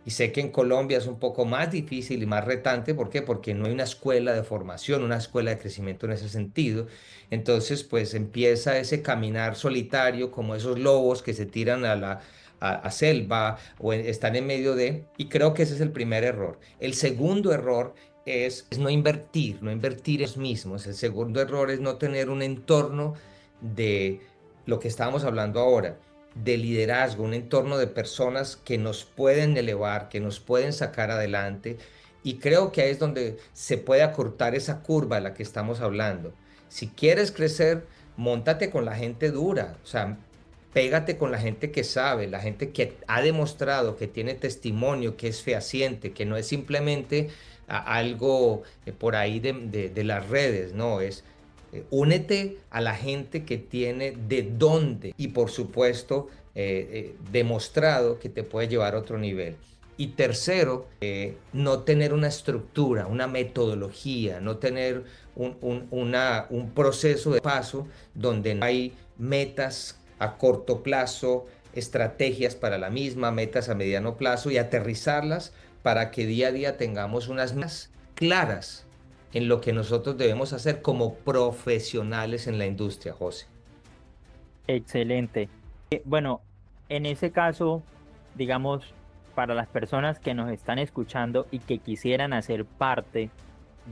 Y sé que en Colombia es un poco más difícil y más retante. ¿Por qué? Porque no hay una escuela de formación, una escuela de crecimiento en ese sentido. Entonces, pues empieza ese caminar solitario, como esos lobos que se tiran a selva o están en medio de... Y creo que ese es el primer error. El segundo error es no invertir en ellos mismos. El segundo error es no tener un entorno de lo que estábamos hablando ahora, de liderazgo, un entorno de personas que nos pueden elevar, que nos pueden sacar adelante. Y creo que ahí es donde se puede acortar esa curva de la que estamos hablando. Si quieres crecer, móntate con la gente dura, o sea, pégate con la gente que sabe, la gente que ha demostrado, que tiene testimonio, que es fehaciente, que no es simplemente algo por ahí de las redes, no, es únete a la gente que tiene de dónde y por supuesto demostrado que te puede llevar a otro nivel. Y tercero, no tener una estructura, una metodología, no tener un proceso de paso donde no hay metas a corto plazo, estrategias para la misma, metas a mediano plazo y aterrizarlas para que día a día tengamos unas metas claras en lo que nosotros debemos hacer como profesionales en la industria, José. Excelente. Bueno, en ese caso, digamos, para las personas que nos están escuchando y que quisieran hacer parte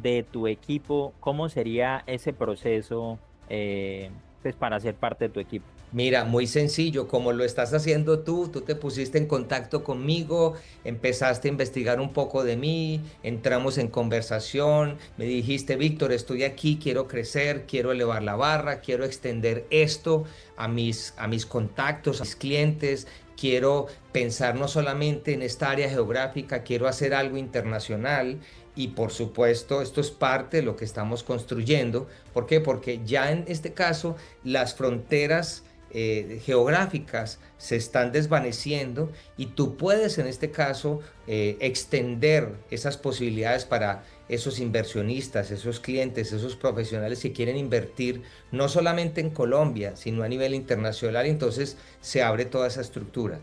de tu equipo, ¿cómo sería ese proceso, pues, para ser parte de tu equipo? Mira, muy sencillo, como lo estás haciendo tú te pusiste en contacto conmigo, empezaste a investigar un poco de mí, entramos en conversación, me dijiste, Víctor, estoy aquí, quiero crecer, quiero elevar la barra, quiero extender esto a mis contactos, a mis clientes, quiero pensar no solamente en esta área geográfica, quiero hacer algo internacional. Y por supuesto, esto es parte de lo que estamos construyendo. ¿Por qué? Porque ya en este caso las fronteras geográficas se están desvaneciendo y tú puedes en este caso extender esas posibilidades para esos inversionistas, esos clientes, esos profesionales que quieren invertir no solamente en Colombia, sino a nivel internacional. Entonces se abre toda esa estructura.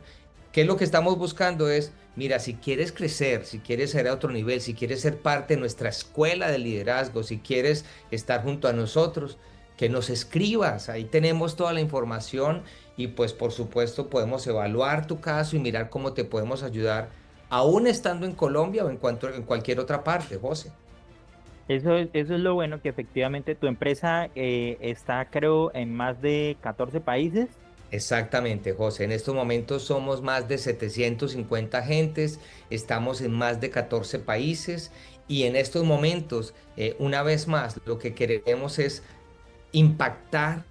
¿Qué es lo que estamos buscando? Es, mira, si quieres crecer, si quieres ser a otro nivel, si quieres ser parte de nuestra escuela de liderazgo, si quieres estar junto a nosotros, que nos escribas. Ahí tenemos toda la información y pues por supuesto podemos evaluar tu caso y mirar cómo te podemos ayudar, aún estando en Colombia o en cualquier otra parte, José. Eso es lo bueno, que efectivamente tu empresa está, creo, en más de 14 países. Exactamente, José. En estos momentos somos más de 750 agentes, estamos en más de 14 países y en estos momentos, una vez más, lo que queremos es impactar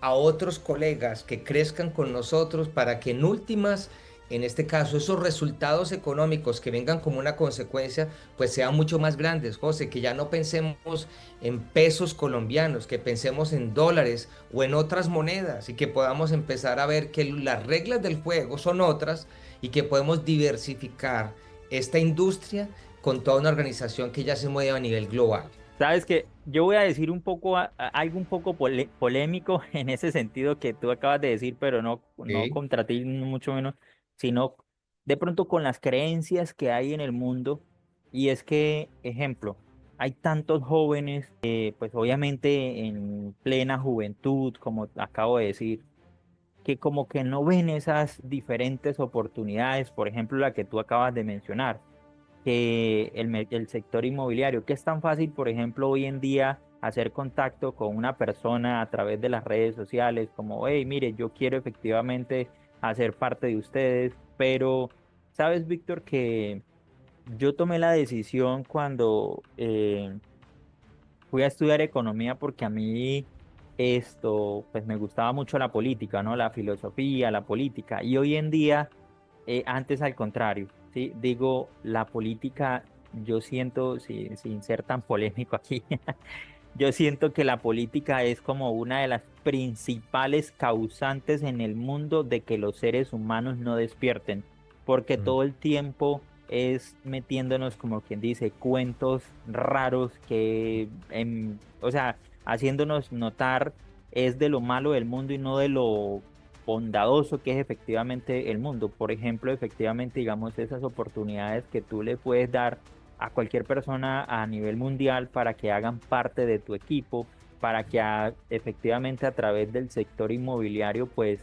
a otros colegas que crezcan con nosotros para que en últimas, en este caso, esos resultados económicos que vengan como una consecuencia, pues sean mucho más grandes, José, que ya no pensemos en pesos colombianos, que pensemos en dólares o en otras monedas y que podamos empezar a ver que las reglas del juego son otras y que podemos diversificar esta industria con toda una organización que ya se mueve a nivel global. Sabes que yo voy a decir un poco algo un poco polémico en ese sentido que tú acabas de decir, pero no Sí. contra ti, ni mucho menos, sino de pronto con las creencias que hay en el mundo. Y es que, ejemplo, hay tantos jóvenes, pues obviamente en plena juventud, como acabo de decir, que como que no ven esas diferentes oportunidades, por ejemplo, la que tú acabas de mencionar, que el sector inmobiliario, que es tan fácil, por ejemplo, hoy en día hacer contacto con una persona a través de las redes sociales, como, hey, mire, yo quiero efectivamente hacer parte de ustedes, pero, ¿sabes, Víctor, que yo tomé la decisión cuando fui a estudiar economía porque a mí esto, pues me gustaba mucho la política, ¿no? La filosofía, la política. Y hoy en día, antes al contrario, ¿sí? Digo, la política, yo siento, sin ser tan polémico aquí, yo siento que la política es como una de las principales causantes en el mundo de que los seres humanos no despierten, porque Mm. todo el tiempo es metiéndonos, como quien dice, cuentos raros que, o sea, haciéndonos notar es de lo malo del mundo y no de lo bondadoso que es efectivamente el mundo. Por ejemplo, efectivamente, digamos, esas oportunidades que tú le puedes dar a cualquier persona a nivel mundial para que hagan parte de tu equipo, para que efectivamente a través del sector inmobiliario pues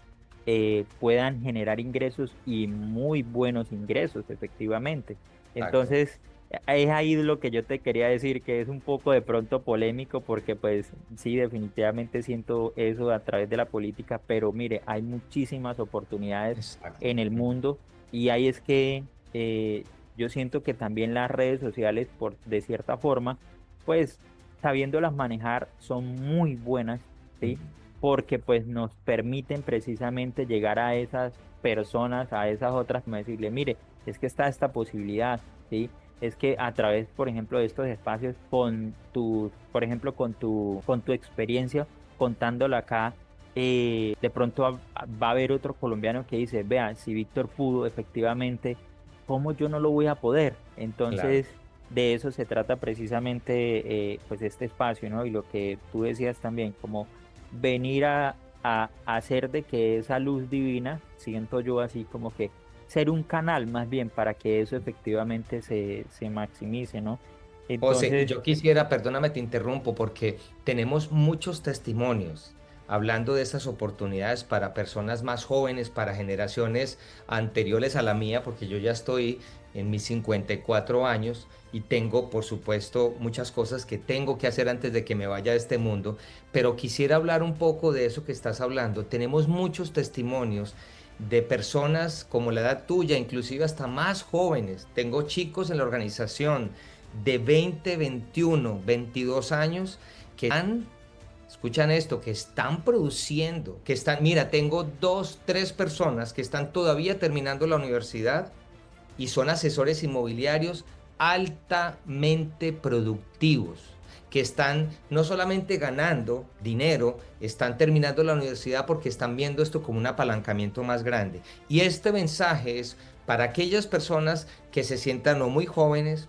puedan generar ingresos y muy buenos ingresos efectivamente. Exacto. Entonces, es ahí lo que yo te quería decir, que es un poco de pronto polémico porque pues sí, definitivamente siento eso a través de la política, pero mire, hay muchísimas oportunidades Exacto. en el mundo y ahí es que eh, yo siento que también las redes sociales, de cierta forma, pues sabiéndolas manejar, son muy buenas, ¿sí? Ujú. Porque pues nos permiten precisamente llegar a esas personas, a esas otras, como decirle, mire, es que está esta posibilidad, ¿sí? Es que a través, por ejemplo, de estos espacios, por ejemplo, con tu experiencia, contándolo acá, de pronto va a haber otro colombiano que dice, vea, si Víctor pudo, efectivamente, ¿cómo yo no lo voy a poder? Claro. Entonces, de eso se trata precisamente, pues, este espacio, ¿no? Y lo que tú decías también, como venir a hacer de que esa luz divina, siento yo así como que ser un canal más bien para que eso efectivamente se maximice, ¿no? José, y Entonces, yo quisiera, perdóname, te interrumpo, porque tenemos muchos testimonios hablando de esas oportunidades para personas más jóvenes, para generaciones anteriores a la mía, porque yo ya estoy en mis 54 años y tengo, por supuesto, muchas cosas que tengo que hacer antes de que me vaya de este mundo, pero quisiera hablar un poco de eso que estás hablando. Tenemos muchos testimonios de personas como la edad tuya, inclusive hasta más jóvenes. Tengo chicos en la organización de 20, 21, 22 años que están, escuchan esto, que están produciendo, que están, mira, tengo dos, tres personas que están todavía terminando la universidad y son asesores inmobiliarios altamente productivos, que están no solamente ganando dinero, están terminando la universidad porque están viendo esto como un apalancamiento más grande. Y este mensaje es para aquellas personas que se sientan o muy jóvenes,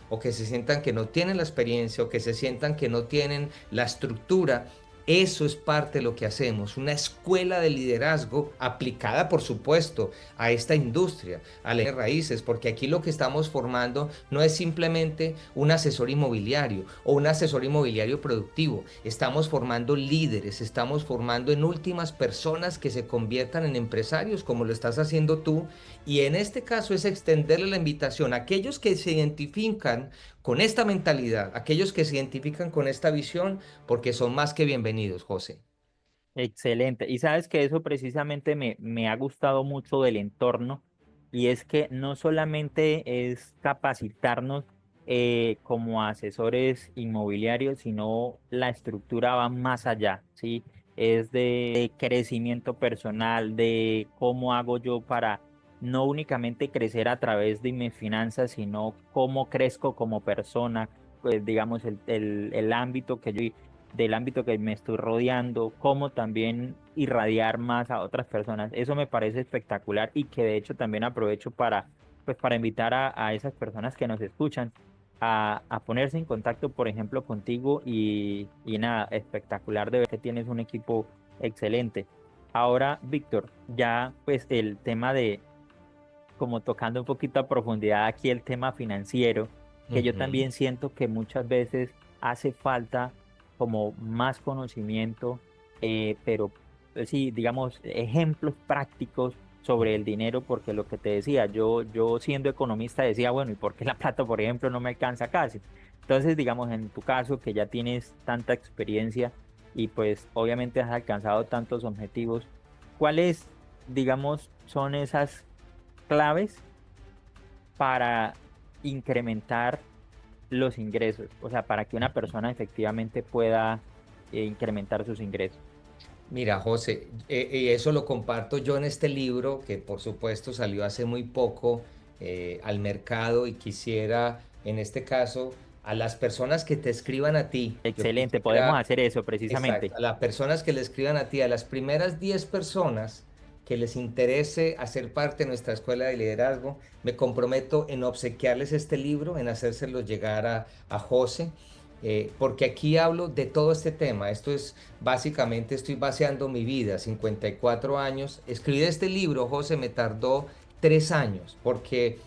o que se sientan que no tienen la experiencia, o que se sientan que no tienen la estructura. Eso es parte de lo que hacemos, una escuela de liderazgo aplicada, por supuesto, a esta industria, a las raíces, porque aquí lo que estamos formando no es simplemente un asesor inmobiliario o un asesor inmobiliario productivo. Estamos formando líderes, estamos formando en últimas personas que se conviertan en empresarios, como lo estás haciendo tú. Y en este caso es extenderle la invitación a aquellos que se identifican con esta mentalidad, aquellos que se identifican con esta visión, porque son más que bienvenidos, José. Excelente. Y sabes que eso precisamente me ha gustado mucho del entorno, y es que no solamente es capacitarnos como asesores inmobiliarios, sino la estructura va más allá, ¿sí? Es de crecimiento personal, de cómo hago yo para no únicamente crecer a través de mis finanzas, sino cómo crezco como persona, pues digamos el ámbito que yo del ámbito que me estoy rodeando, cómo también irradiar más a otras personas. Eso me parece espectacular, y que de hecho también aprovecho para, pues, para invitar a esas personas que nos escuchan a ponerse en contacto, por ejemplo, contigo, y nada, espectacular de ver que tienes un equipo excelente. Ahora, Víctor, ya pues el tema de, como tocando un poquito a profundidad aquí el tema financiero, que yo Ujú. también siento que muchas veces hace falta como más conocimiento, pero sí, digamos, ejemplos prácticos sobre el dinero, porque lo que te decía, yo siendo economista decía, bueno, ¿y por qué la plata, por ejemplo, no me alcanza casi? Entonces, digamos, en tu caso, que ya tienes tanta experiencia y pues obviamente has alcanzado tantos objetivos, ¿cuáles, digamos, son esas claves para incrementar los ingresos? O sea, para que una persona efectivamente pueda incrementar sus ingresos. Mira, José, y eso lo comparto yo en este libro, que por supuesto salió hace muy poco al mercado, y quisiera, en este caso, a las personas que te escriban a ti, yo Excelente, podemos quisiera, hacer eso exacto, precisamente. a las personas que le escriban a ti, a las primeras 10 personas que les interese hacer parte de nuestra escuela de liderazgo, me comprometo en obsequiarles este libro, en hacérselo llegar a José, porque aquí hablo de todo este tema. Esto es básicamente, estoy baseando mi vida, 54 años. Escribir este libro, José, me tardó 3 años, porque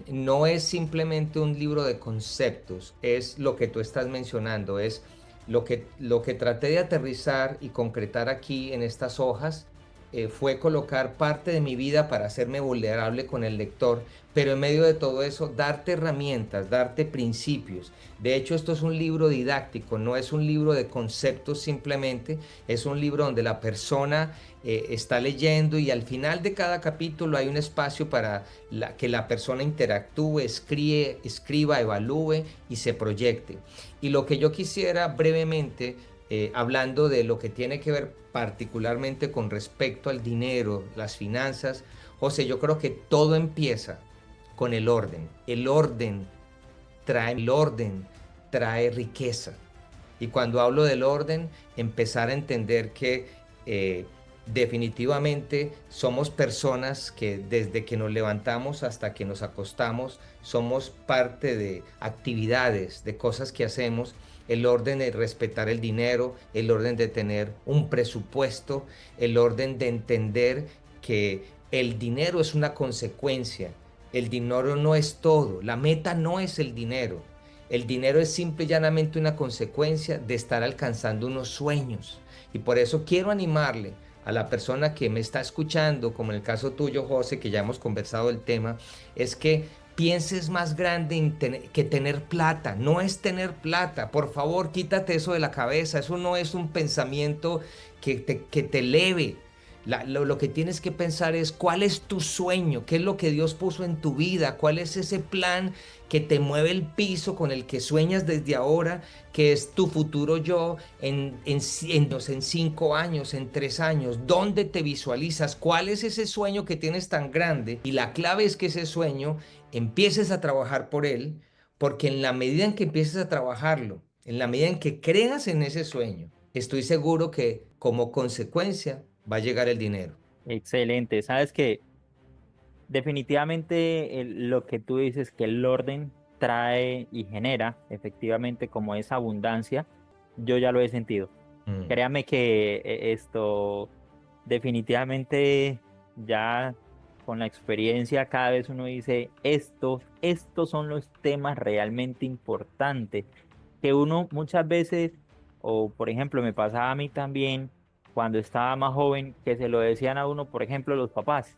no es simplemente un libro de conceptos, es lo que tú estás mencionando, es lo que traté de aterrizar y concretar aquí en estas hojas. Fue colocar parte de mi vida para hacerme vulnerable con el lector, pero en medio de todo eso, darte herramientas, darte principios. De hecho, esto es un libro didáctico, no es un libro de conceptos simplemente, es un libro donde la persona está leyendo, y al final de cada capítulo hay un espacio para que la persona interactúe, escriba, evalúe y se proyecte. Y lo que yo quisiera brevemente, hablando de lo que tiene que ver particularmente con respecto al dinero, las finanzas, José, yo creo que todo empieza con el orden. El orden trae riqueza. Y cuando hablo del orden, empezar a entender que definitivamente somos personas que desde que nos levantamos hasta que nos acostamos, somos parte de actividades, de cosas que hacemos. El orden de respetar el dinero, el orden de tener un presupuesto, el orden de entender que el dinero es una consecuencia. El dinero no es todo. La meta no es el dinero. El dinero es simple y llanamente una consecuencia de estar alcanzando unos sueños. Y por eso quiero animarle a la persona que me está escuchando, como en el caso tuyo, José, que ya hemos conversado el tema, es que pienses más grande que tener plata. No es tener plata. Por favor, quítate eso de la cabeza. Eso no es un pensamiento que te eleve. Lo que tienes que pensar es cuál es tu sueño, qué es lo que Dios puso en tu vida, cuál es ese plan que te mueve el piso, con el que sueñas desde ahora, que es tu futuro yo en 5 años, en 3 años. ¿Dónde te visualizas? ¿Cuál es ese sueño que tienes tan grande? Y la clave es que ese sueño empieces a trabajar por él, porque en la medida en que empieces a trabajarlo, en la medida en que creas en ese sueño, estoy seguro que como consecuencia va a llegar el dinero. Excelente. Sabes que definitivamente lo que tú dices, que el orden trae y genera efectivamente como esa abundancia, yo ya lo he sentido. Mm, Créame que esto definitivamente ya con la experiencia cada vez uno dice, estos son los temas realmente importantes, que uno muchas veces, o por ejemplo me pasaba a mí también cuando estaba más joven, que se lo decían a uno, por ejemplo, los papás,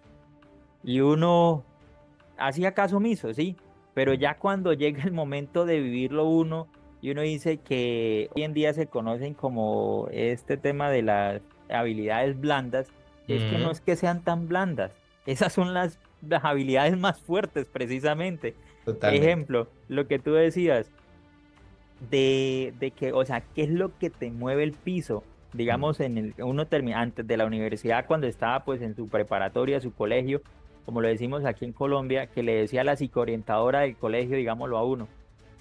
y uno hacía caso omiso, sí, pero mm, ya cuando llega el momento de vivirlo uno, y uno dice que hoy en día se conocen como este tema de las habilidades blandas, es que no mm, es que sean tan blandas, esas son las habilidades más fuertes precisamente. totalmente. Ejemplo, lo que tú decías de que, o sea, ¿qué es lo que te mueve el piso? Mm, Digamos, uno termina antes de la universidad, cuando estaba pues en su preparatoria, su colegio, como lo decimos aquí en Colombia, que le decía a la psicoorientadora del colegio, digámoslo a uno,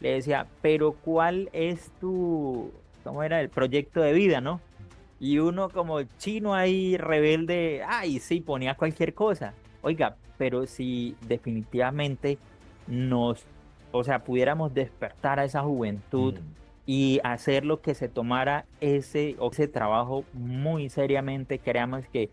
le decía, pero ¿cuál es cómo era el proyecto de vida, ¿no? Y uno como chino ahí rebelde, ay, sí, ponía cualquier cosa. Oiga, pero si definitivamente nos, o sea, pudiéramos despertar a esa juventud mm. y hacer lo que se tomara ese trabajo muy seriamente, creamos que,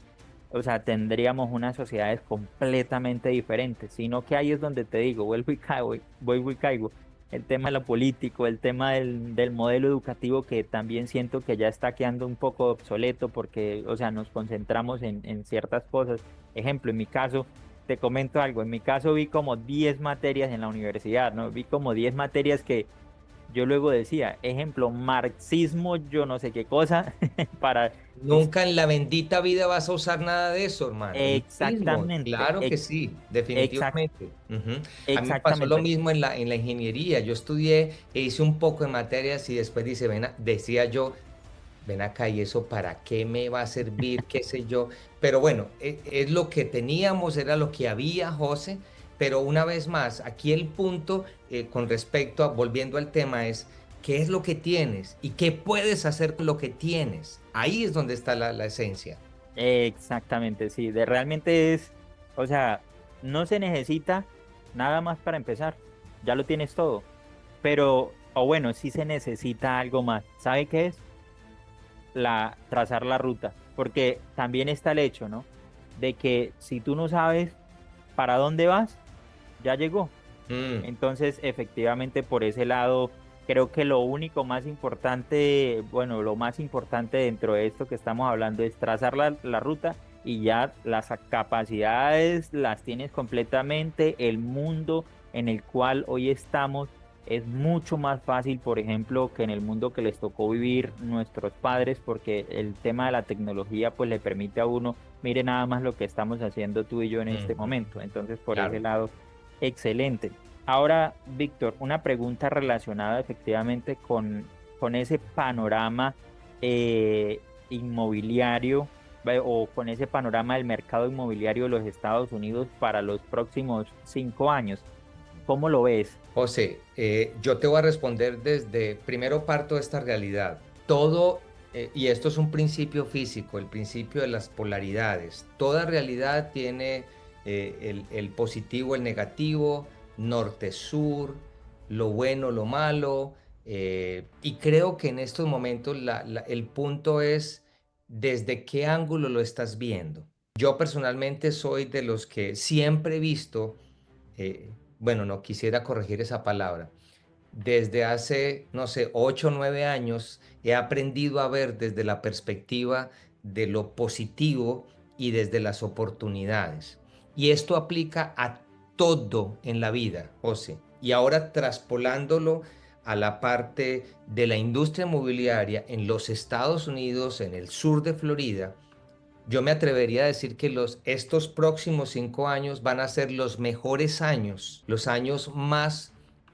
o sea, tendríamos unas sociedades completamente diferentes. Sino que ahí es donde te digo, vuelvo y caigo, vuelvo y caigo el tema de lo político, el tema del modelo educativo que también siento que ya está quedando un poco obsoleto porque, o sea, nos concentramos en ciertas cosas. Ejemplo, en mi caso, te comento algo, en mi caso vi como 10 materias en la universidad, ¿no? Vi como 10 materias que yo luego decía, ejemplo, marxismo, yo no sé qué cosa, para... es- Nunca en la bendita vida vas a usar nada de eso, hermano. El mismo, Exactamente, claro que sí, exact, definitivamente. Ujú. A mí me pasó lo exactamente. mismo en la ingeniería. Yo estudié e hice un poco de materias y después decía yo, ven acá, ¿y eso para qué me va a servir? ¿Qué sé yo? Pero bueno, es, lo que teníamos, era lo que había, José. Pero una vez más, aquí el punto con respecto a, volviendo al tema, es qué es lo que tienes y qué puedes hacer con lo que tienes. Ahí es donde está la esencia. Exactamente, sí, de realmente es, o sea, no se necesita nada más para empezar, ya lo tienes todo, pero, o bueno, sí se necesita algo más. ¿Sabe qué es? Trazar la ruta, porque también está el hecho, ¿no? De que si tú no sabes para dónde vas, ya llegó. Mm, Entonces, efectivamente, por ese lado, creo que lo único más importante, bueno, lo más importante dentro de esto que estamos hablando es trazar la ruta y ya las capacidades las tienes completamente. El mundo en el cual hoy estamos es mucho más fácil, por ejemplo, que en el mundo que les tocó vivir nuestros padres, porque el tema de la tecnología pues le permite a uno, mire nada más lo que estamos haciendo tú y yo en este mm, momento. Entonces, por ese claro. lado, excelente. Ahora, Víctor, una pregunta relacionada efectivamente con ese panorama inmobiliario o con ese panorama del mercado inmobiliario de los Estados Unidos para los próximos 5 años. ¿Cómo lo ves? José, yo te voy a responder desde, primero parto de esta realidad. Todo, y esto es un principio físico, el principio de las polaridades. Toda realidad tiene el positivo, el negativo, norte-sur, lo bueno, lo malo. Y creo que en estos momentos el punto es desde qué ángulo lo estás viendo. Yo personalmente soy de los que siempre he visto bueno, no quisiera corregir esa palabra. Desde hace, no sé, 8 o 9 años he aprendido a ver desde la perspectiva de lo positivo y desde las oportunidades. Y esto aplica a todo en la vida, José. Y ahora traspolándolo a la parte de la industria inmobiliaria en los Estados Unidos, en el sur de Florida, yo me atrevería a decir que estos próximos 5 años van a ser los mejores años, los años más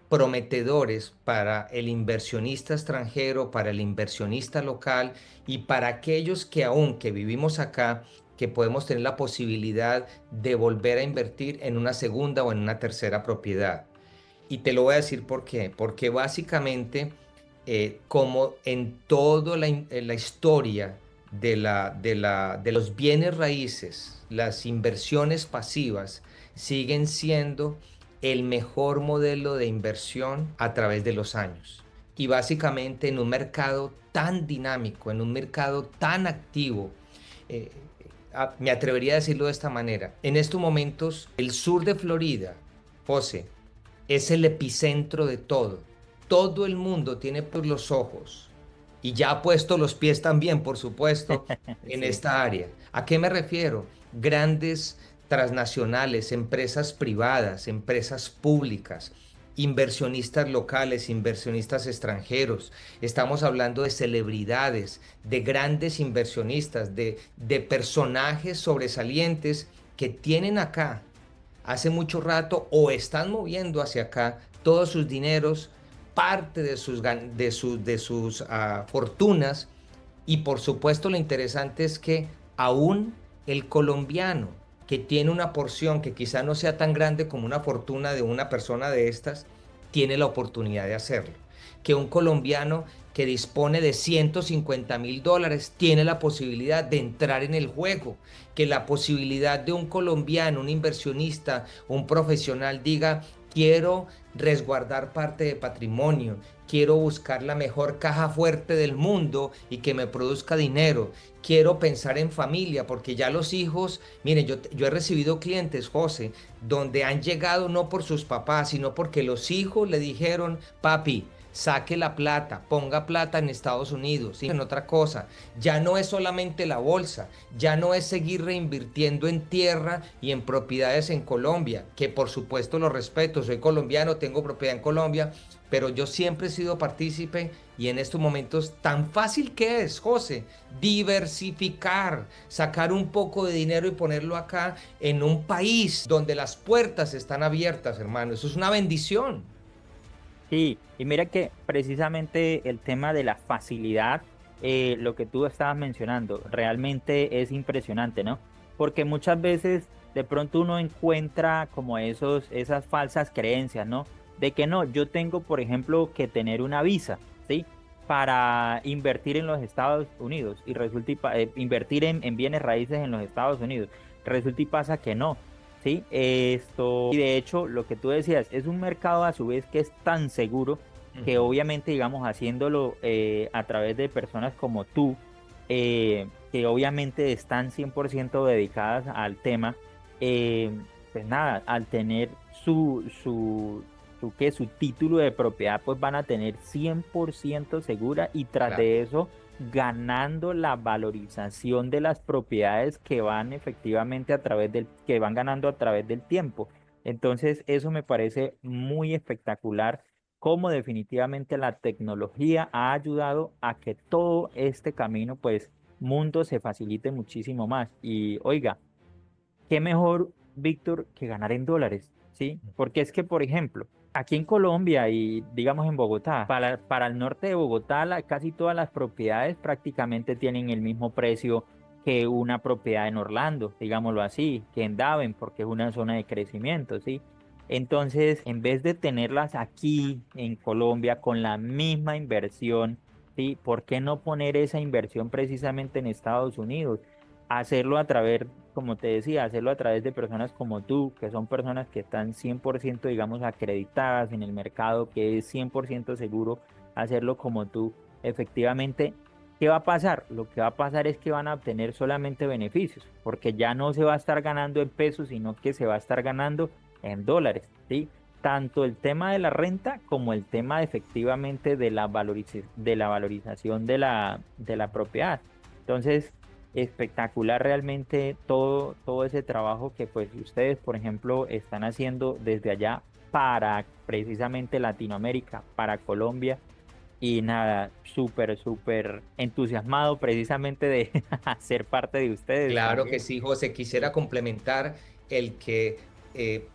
prometedores para el inversionista extranjero, para el inversionista local y para aquellos que aún que vivimos acá, que podemos tener la posibilidad de volver a invertir en una segunda o en una tercera propiedad. Y te lo voy a decir por qué. Porque básicamente, como en toda la historia de los bienes raíces, las inversiones pasivas siguen siendo el mejor modelo de inversión a través de los años. y básicamente en un mercado tan dinámico, en un mercado tan activo, eh, me atrevería a decirlo de esta manera. En estos momentos, el sur de Florida, José, es el epicentro de todo. Todo el mundo tiene por los ojos y ya ha puesto los pies también, por supuesto, en Sí. esta área. ¿A qué me refiero? Grandes transnacionales, empresas privadas, empresas públicas, inversionistas locales, inversionistas extranjeros. Estamos hablando de celebridades, de grandes inversionistas, de personajes sobresalientes que tienen acá hace mucho rato o están moviendo hacia acá todos sus dineros, parte de sus fortunas. Y por supuesto lo interesante es que aún el colombiano que tiene una porción que quizá no sea tan grande como una fortuna de una persona de estas, tiene la oportunidad de hacerlo. Que un colombiano que dispone de $150.000 tiene la posibilidad de entrar en el juego. Que la posibilidad de un colombiano, un inversionista, un profesional diga, quiero resguardar parte de patrimonio, quiero buscar la mejor caja fuerte del mundo y que me produzca dinero. Quiero pensar en familia, porque ya los hijos, miren, yo he recibido clientes, José, donde han llegado no por sus papás, sino porque los hijos le dijeron, papi, saque la plata, ponga plata en Estados Unidos, y en otra cosa. Ya no es solamente la bolsa, ya no es seguir reinvirtiendo en tierra y en propiedades en Colombia, que por supuesto lo respeto, soy colombiano, tengo propiedad en Colombia, pero yo siempre he sido partícipe y en estos momentos tan fácil que es, José, diversificar, sacar un poco de dinero y ponerlo acá en un país donde las puertas están abiertas, hermano. Eso es una bendición. Sí, y mira que precisamente el tema de la facilidad, lo que tú estabas mencionando, realmente es impresionante, ¿no? Porque muchas veces de pronto uno encuentra como esas falsas creencias, ¿no? De que no, yo tengo, por ejemplo, que tener una visa, ¿sí? Para invertir en los Estados Unidos y resulta invertir en bienes raíces en los Estados Unidos. Resulta y pasa que no. Sí, esto, y de hecho, lo que tú decías, es un mercado a su vez que es tan seguro que Ujú. obviamente, digamos, haciéndolo a través de personas como tú, que obviamente están 100% dedicadas al tema, eh, pues nada, al tener su título de propiedad, pues van a tener 100% segura y tras Claro. de eso ganando la valorización de las propiedades que van efectivamente que van ganando a través del tiempo. Entonces, eso me parece muy espectacular, cómo definitivamente la tecnología ha ayudado a que todo este camino, pues, mundo se facilite muchísimo más. Y oiga, qué mejor, Víctor, que ganar en dólares, ¿sí? Porque es que, por ejemplo, aquí en Colombia y digamos en Bogotá, para el norte de Bogotá, casi todas las propiedades prácticamente tienen el mismo precio que una propiedad en Orlando, digámoslo así, que en Daven, porque es una zona de crecimiento, ¿sí? Entonces, en vez de tenerlas aquí en Colombia con la misma inversión, ¿sí? ¿Por qué no poner esa inversión precisamente en Estados Unidos? Hacerlo a través, como te decía, hacerlo a través de personas como tú, que son personas que están 100%, digamos, acreditadas en el mercado, que es 100% seguro hacerlo como tú. Efectivamente, ¿qué va a pasar? Lo que va a pasar es que van a obtener solamente beneficios, porque ya no se va a estar ganando en pesos, sino que se va a estar ganando en dólares, ¿sí? Tanto el tema de la renta como el tema efectivamente de de la valorización de la propiedad. Entonces, espectacular realmente todo ese trabajo que pues ustedes, por ejemplo, están haciendo desde allá para precisamente Latinoamérica, para Colombia. Y nada, súper entusiasmado precisamente de ser parte de ustedes Claro que también. sí, José. Quisiera Sí. complementar el que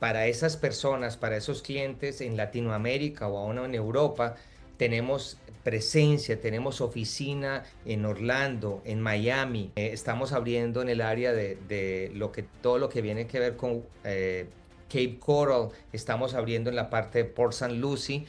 para esas personas, para esos clientes en Latinoamérica o aún en Europa, tenemos presencia, tenemos oficina en Orlando, en Miami. Estamos abriendo en el área de todo lo que viene que ver con Cape Coral. Estamos abriendo en la parte de Port St. Lucie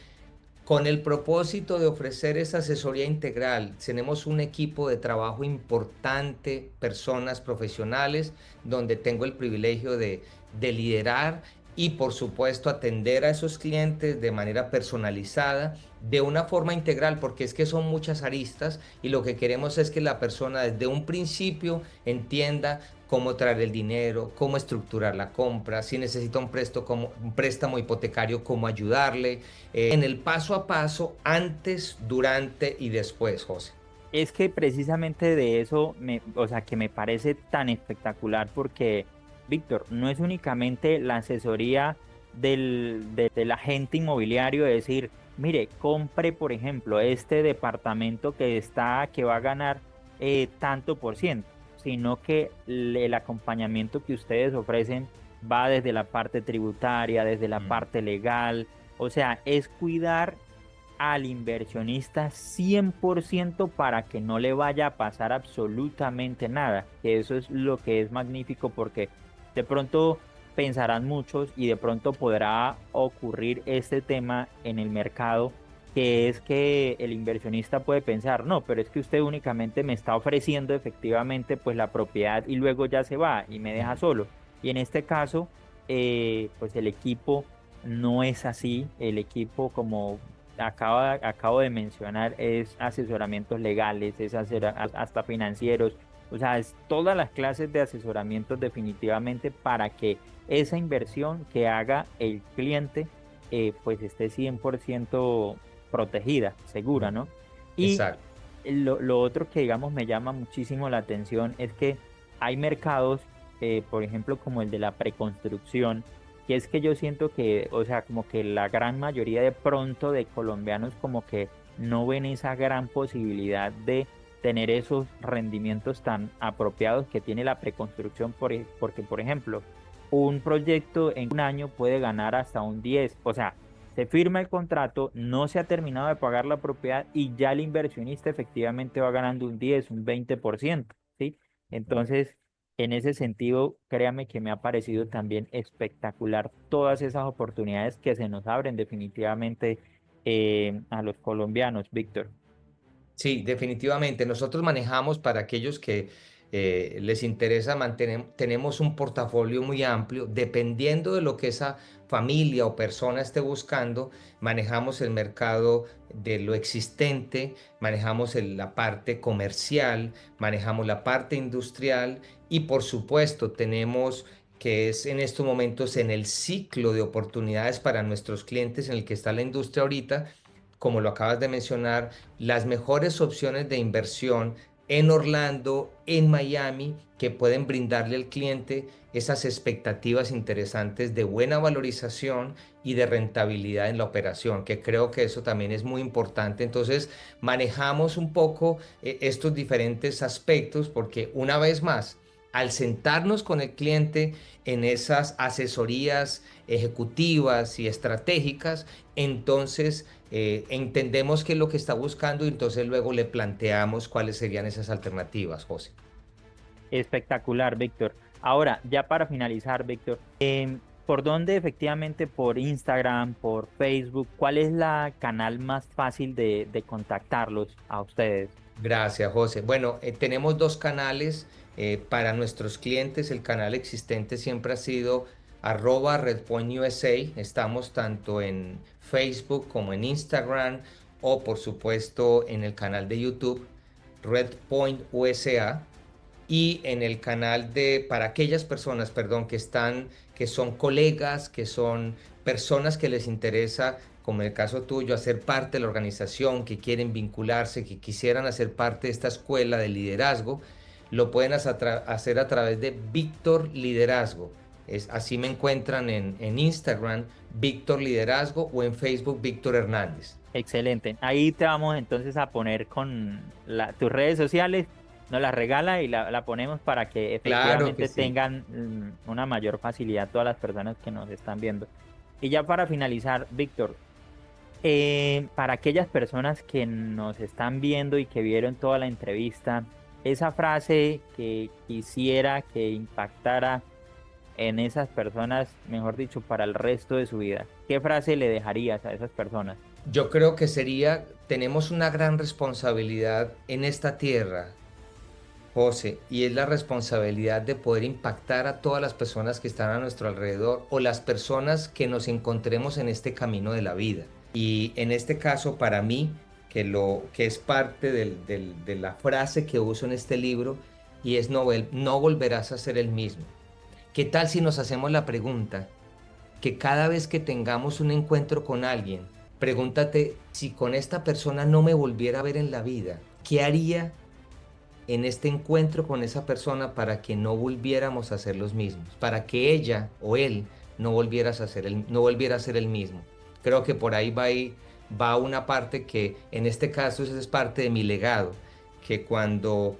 con el propósito de ofrecer esa asesoría integral. Tenemos un equipo de trabajo importante, personas profesionales, donde tengo el privilegio de liderar y por supuesto atender a esos clientes de manera personalizada, de una forma integral, porque es que son muchas aristas y lo que queremos es que la persona desde un principio entienda cómo traer el dinero, cómo estructurar la compra, si necesita un préstamo hipotecario, cómo ayudarle, en el paso a paso, antes, durante y después, José. Es que precisamente de eso, o sea, que me parece tan espectacular porque, Víctor, no es únicamente la asesoría del agente inmobiliario de decir, mire, compre, por ejemplo, este departamento que va a ganar tanto por ciento, sino que el acompañamiento que ustedes ofrecen va desde la parte tributaria, desde la Mm. parte legal, o sea, es cuidar al inversionista 100% para que no le vaya a pasar absolutamente nada. Que eso es lo que es magnífico porque de pronto pensarán muchos y de pronto podrá ocurrir este tema en el mercado, que es que el inversionista puede pensar, no, pero es que usted únicamente me está ofreciendo efectivamente pues la propiedad y luego ya se va y me deja Mm. solo. Y en este caso, pues el equipo no es así. El equipo, como acabo de mencionar, es asesoramientos legales, hasta financieros, o sea, es todas las clases de asesoramientos definitivamente para que esa inversión que haga el cliente pues esté 100% protegida, segura, Mm. ¿no? Y Exacto. lo otro que digamos me llama muchísimo la atención es que hay mercados, por ejemplo, como el de la preconstrucción, que es que yo siento que, o sea, como que la gran mayoría de pronto de colombianos como que no ven esa gran posibilidad de tener esos rendimientos tan apropiados que tiene la preconstrucción, porque, por ejemplo, un proyecto en un año puede ganar hasta un 10, o sea, se firma el contrato, no se ha terminado de pagar la propiedad y ya el inversionista efectivamente va ganando un 10, un 20%, ¿sí? Entonces, en ese sentido, créame que me ha parecido también espectacular todas esas oportunidades que se nos abren definitivamente a los colombianos, Víctor. Sí, definitivamente. Nosotros manejamos para aquellos que les interesa mantener, tenemos un portafolio muy amplio. Dependiendo de lo que esa familia o persona esté buscando, manejamos el mercado de lo existente, manejamos la parte comercial, manejamos la parte industrial y por supuesto tenemos que es en estos momentos en el ciclo de oportunidades para nuestros clientes en el que está la industria ahorita, como lo acabas de mencionar, las mejores opciones de inversión en Orlando, en Miami, que pueden brindarle al cliente esas expectativas interesantes de buena valorización y de rentabilidad en la operación, que creo que eso también es muy importante. Entonces, manejamos un poco estos diferentes aspectos porque una vez más, al sentarnos con el cliente en esas asesorías ejecutivas y estratégicas, entonces entendemos qué es lo que está buscando y entonces luego le planteamos cuáles serían esas alternativas, José. Espectacular, Víctor. Ahora, ya para finalizar, Víctor, ¿por dónde efectivamente, por Instagram, por Facebook, cuál es la canal más fácil de contactarlos a ustedes? Gracias, José. Bueno, tenemos dos canales para nuestros clientes. El canal existente siempre ha sido @RedPointUSA. Estamos tanto en Facebook como en Instagram o por supuesto en el canal de YouTube Redpoint USA y en el canal para aquellas personas, perdón, que son colegas, que son personas que les interesa, como en el caso tuyo, hacer parte de la organización, que quieren vincularse, que quisieran hacer parte de esta escuela de liderazgo, lo pueden hacer a través de Víctor Liderazgo. Así me encuentran en Instagram, Víctor Liderazgo, o en Facebook, Víctor Hernández. Excelente. Ahí te vamos entonces a poner con tus redes sociales, nos la regala y la ponemos para que Claro que efectivamente sí. tengan una mayor facilidad todas las personas que nos están viendo. Y ya para finalizar, Víctor, para aquellas personas que nos están viendo y que vieron toda la entrevista, esa frase que quisiera que impactara en esas personas, mejor dicho, para el resto de su vida, ¿qué frase le dejarías a esas personas? Yo creo que tenemos una gran responsabilidad en esta tierra José, y es la responsabilidad de poder impactar a todas las personas que están a nuestro alrededor o las personas que nos encontremos en este camino de la vida. Y en este caso, para mí, que es parte de la frase que uso en este libro, y es no volverás a ser el mismo. ¿Qué tal si nos hacemos la pregunta que cada vez que tengamos un encuentro con alguien, pregúntate si con esta persona no me volviera a ver en la vida, ¿qué haría en este encuentro con esa persona para que no volviéramos a ser los mismos, para que ella o él no volviera a ser el mismo? Creo que por va una parte que en este caso es parte de mi legado, que cuando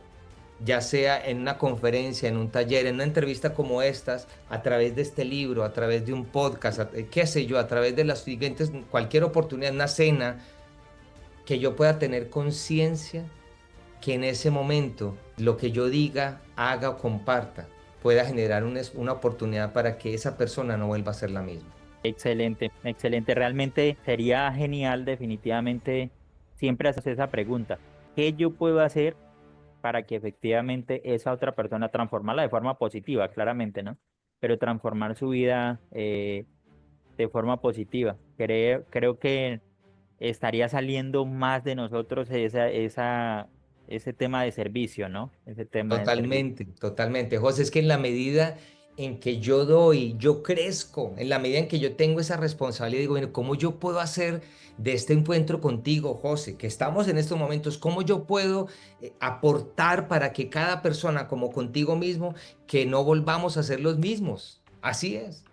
ya sea en una conferencia, en un taller, en una entrevista como estas, a través de este libro, a través de un podcast, qué sé yo, a través de las siguientes, cualquier oportunidad, una cena, que yo pueda tener conciencia que en ese momento lo que yo diga, haga o comparta pueda generar una oportunidad para que esa persona no vuelva a ser la misma. Excelente, excelente. Realmente sería genial, definitivamente, siempre hacer esa pregunta. ¿Qué yo puedo hacer para que efectivamente esa otra persona transformarla de forma positiva, claramente, ¿no? Pero transformar su vida de forma positiva. Creo que estaría saliendo más de nosotros ese tema de servicio, ¿no? Ese tema de servicio. Totalmente, totalmente. José, es que en la medida en que yo doy, yo crezco, en la medida en que yo tengo esa responsabilidad, digo, bueno, ¿cómo yo puedo hacer de este encuentro contigo, José, que estamos en estos momentos, cómo yo puedo aportar para que cada persona, como contigo mismo, que no volvamos a ser los mismos? Así es.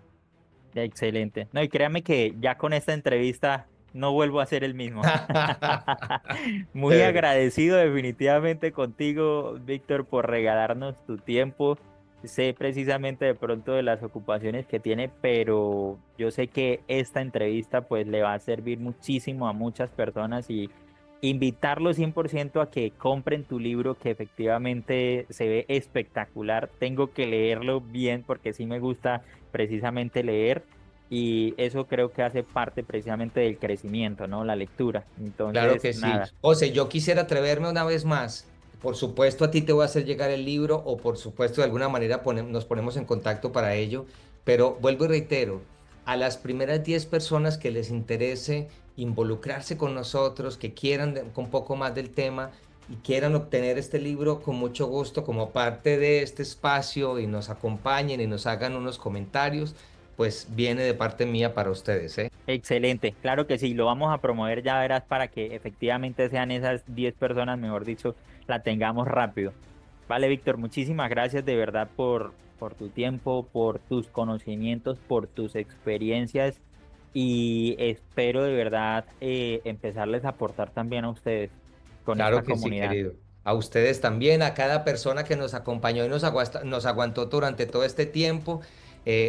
Excelente. No, y créame que ya con esta entrevista no vuelvo a ser el mismo. Muy Chévere. agradecido definitivamente contigo, Víctor, por regalarnos tu tiempo. Sé precisamente de pronto de las ocupaciones que tiene, pero yo sé que esta entrevista pues le va a servir muchísimo a muchas personas y invitarlos 100% a que compren tu libro que efectivamente se ve espectacular. Tengo que leerlo bien porque sí me gusta precisamente leer y eso creo que hace parte precisamente del crecimiento, ¿no? La lectura. Claro Entonces, que sí. nada, José, yo quisiera atreverme una vez más. Por supuesto, a ti te voy a hacer llegar el libro o por supuesto de alguna manera nos ponemos en contacto para ello. Pero vuelvo y reitero, a las primeras 10 personas que les interese involucrarse con nosotros, que quieran un poco más del tema y quieran obtener este libro con mucho gusto como parte de este espacio y nos acompañen y nos hagan unos comentarios, pues viene de parte mía para ustedes, ¿eh? excelente. Claro que sí, lo vamos a promover, ya verás, para que efectivamente sean esas 10 personas, mejor dicho, la tengamos rápido. Vale, Víctor, muchísimas gracias de verdad por tu tiempo, por tus conocimientos, por tus experiencias y espero de verdad empezarles a aportar también a ustedes con Claro esta que sí, comunidad. querido. A ustedes también, a cada persona que nos acompañó y nos aguantó durante todo este tiempo.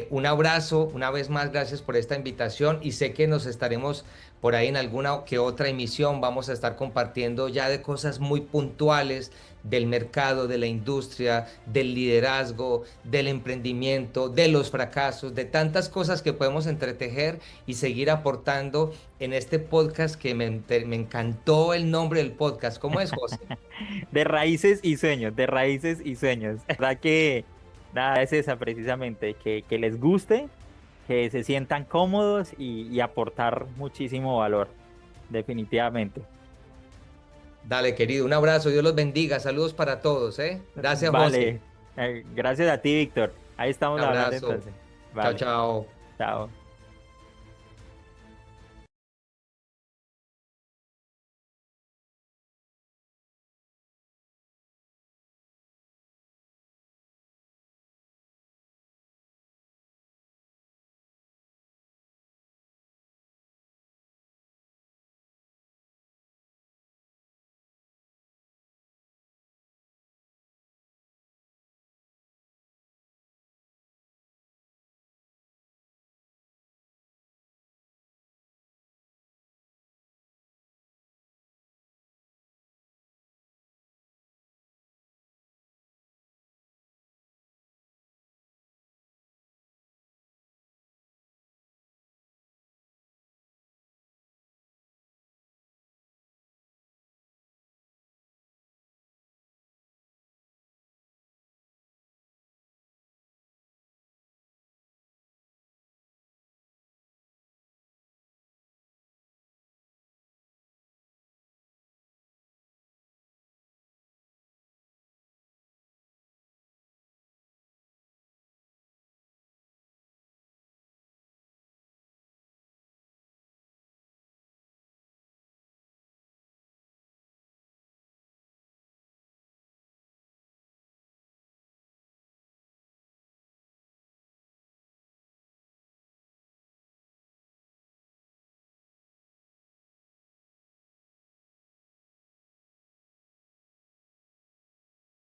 Un abrazo, una vez más, gracias por esta invitación y sé que nos estaremos por ahí en alguna que otra emisión. Vamos a estar compartiendo ya de cosas muy puntuales del mercado, de la industria, del liderazgo, del emprendimiento, de los fracasos, de tantas cosas que podemos entretejer y seguir aportando en este podcast que me encantó el nombre del podcast. ¿Cómo es, José? De raíces y sueños, de raíces y sueños. La verdad que nada, es esa precisamente, que les guste, que se sientan cómodos y aportar muchísimo valor, definitivamente. Dale, querido, un abrazo, Dios los bendiga, saludos para todos, ¿eh? Gracias, José. Vale, gracias a ti, Víctor. Ahí estamos Un hablando abrazo. entonces. Chao, Vale, chao. chao.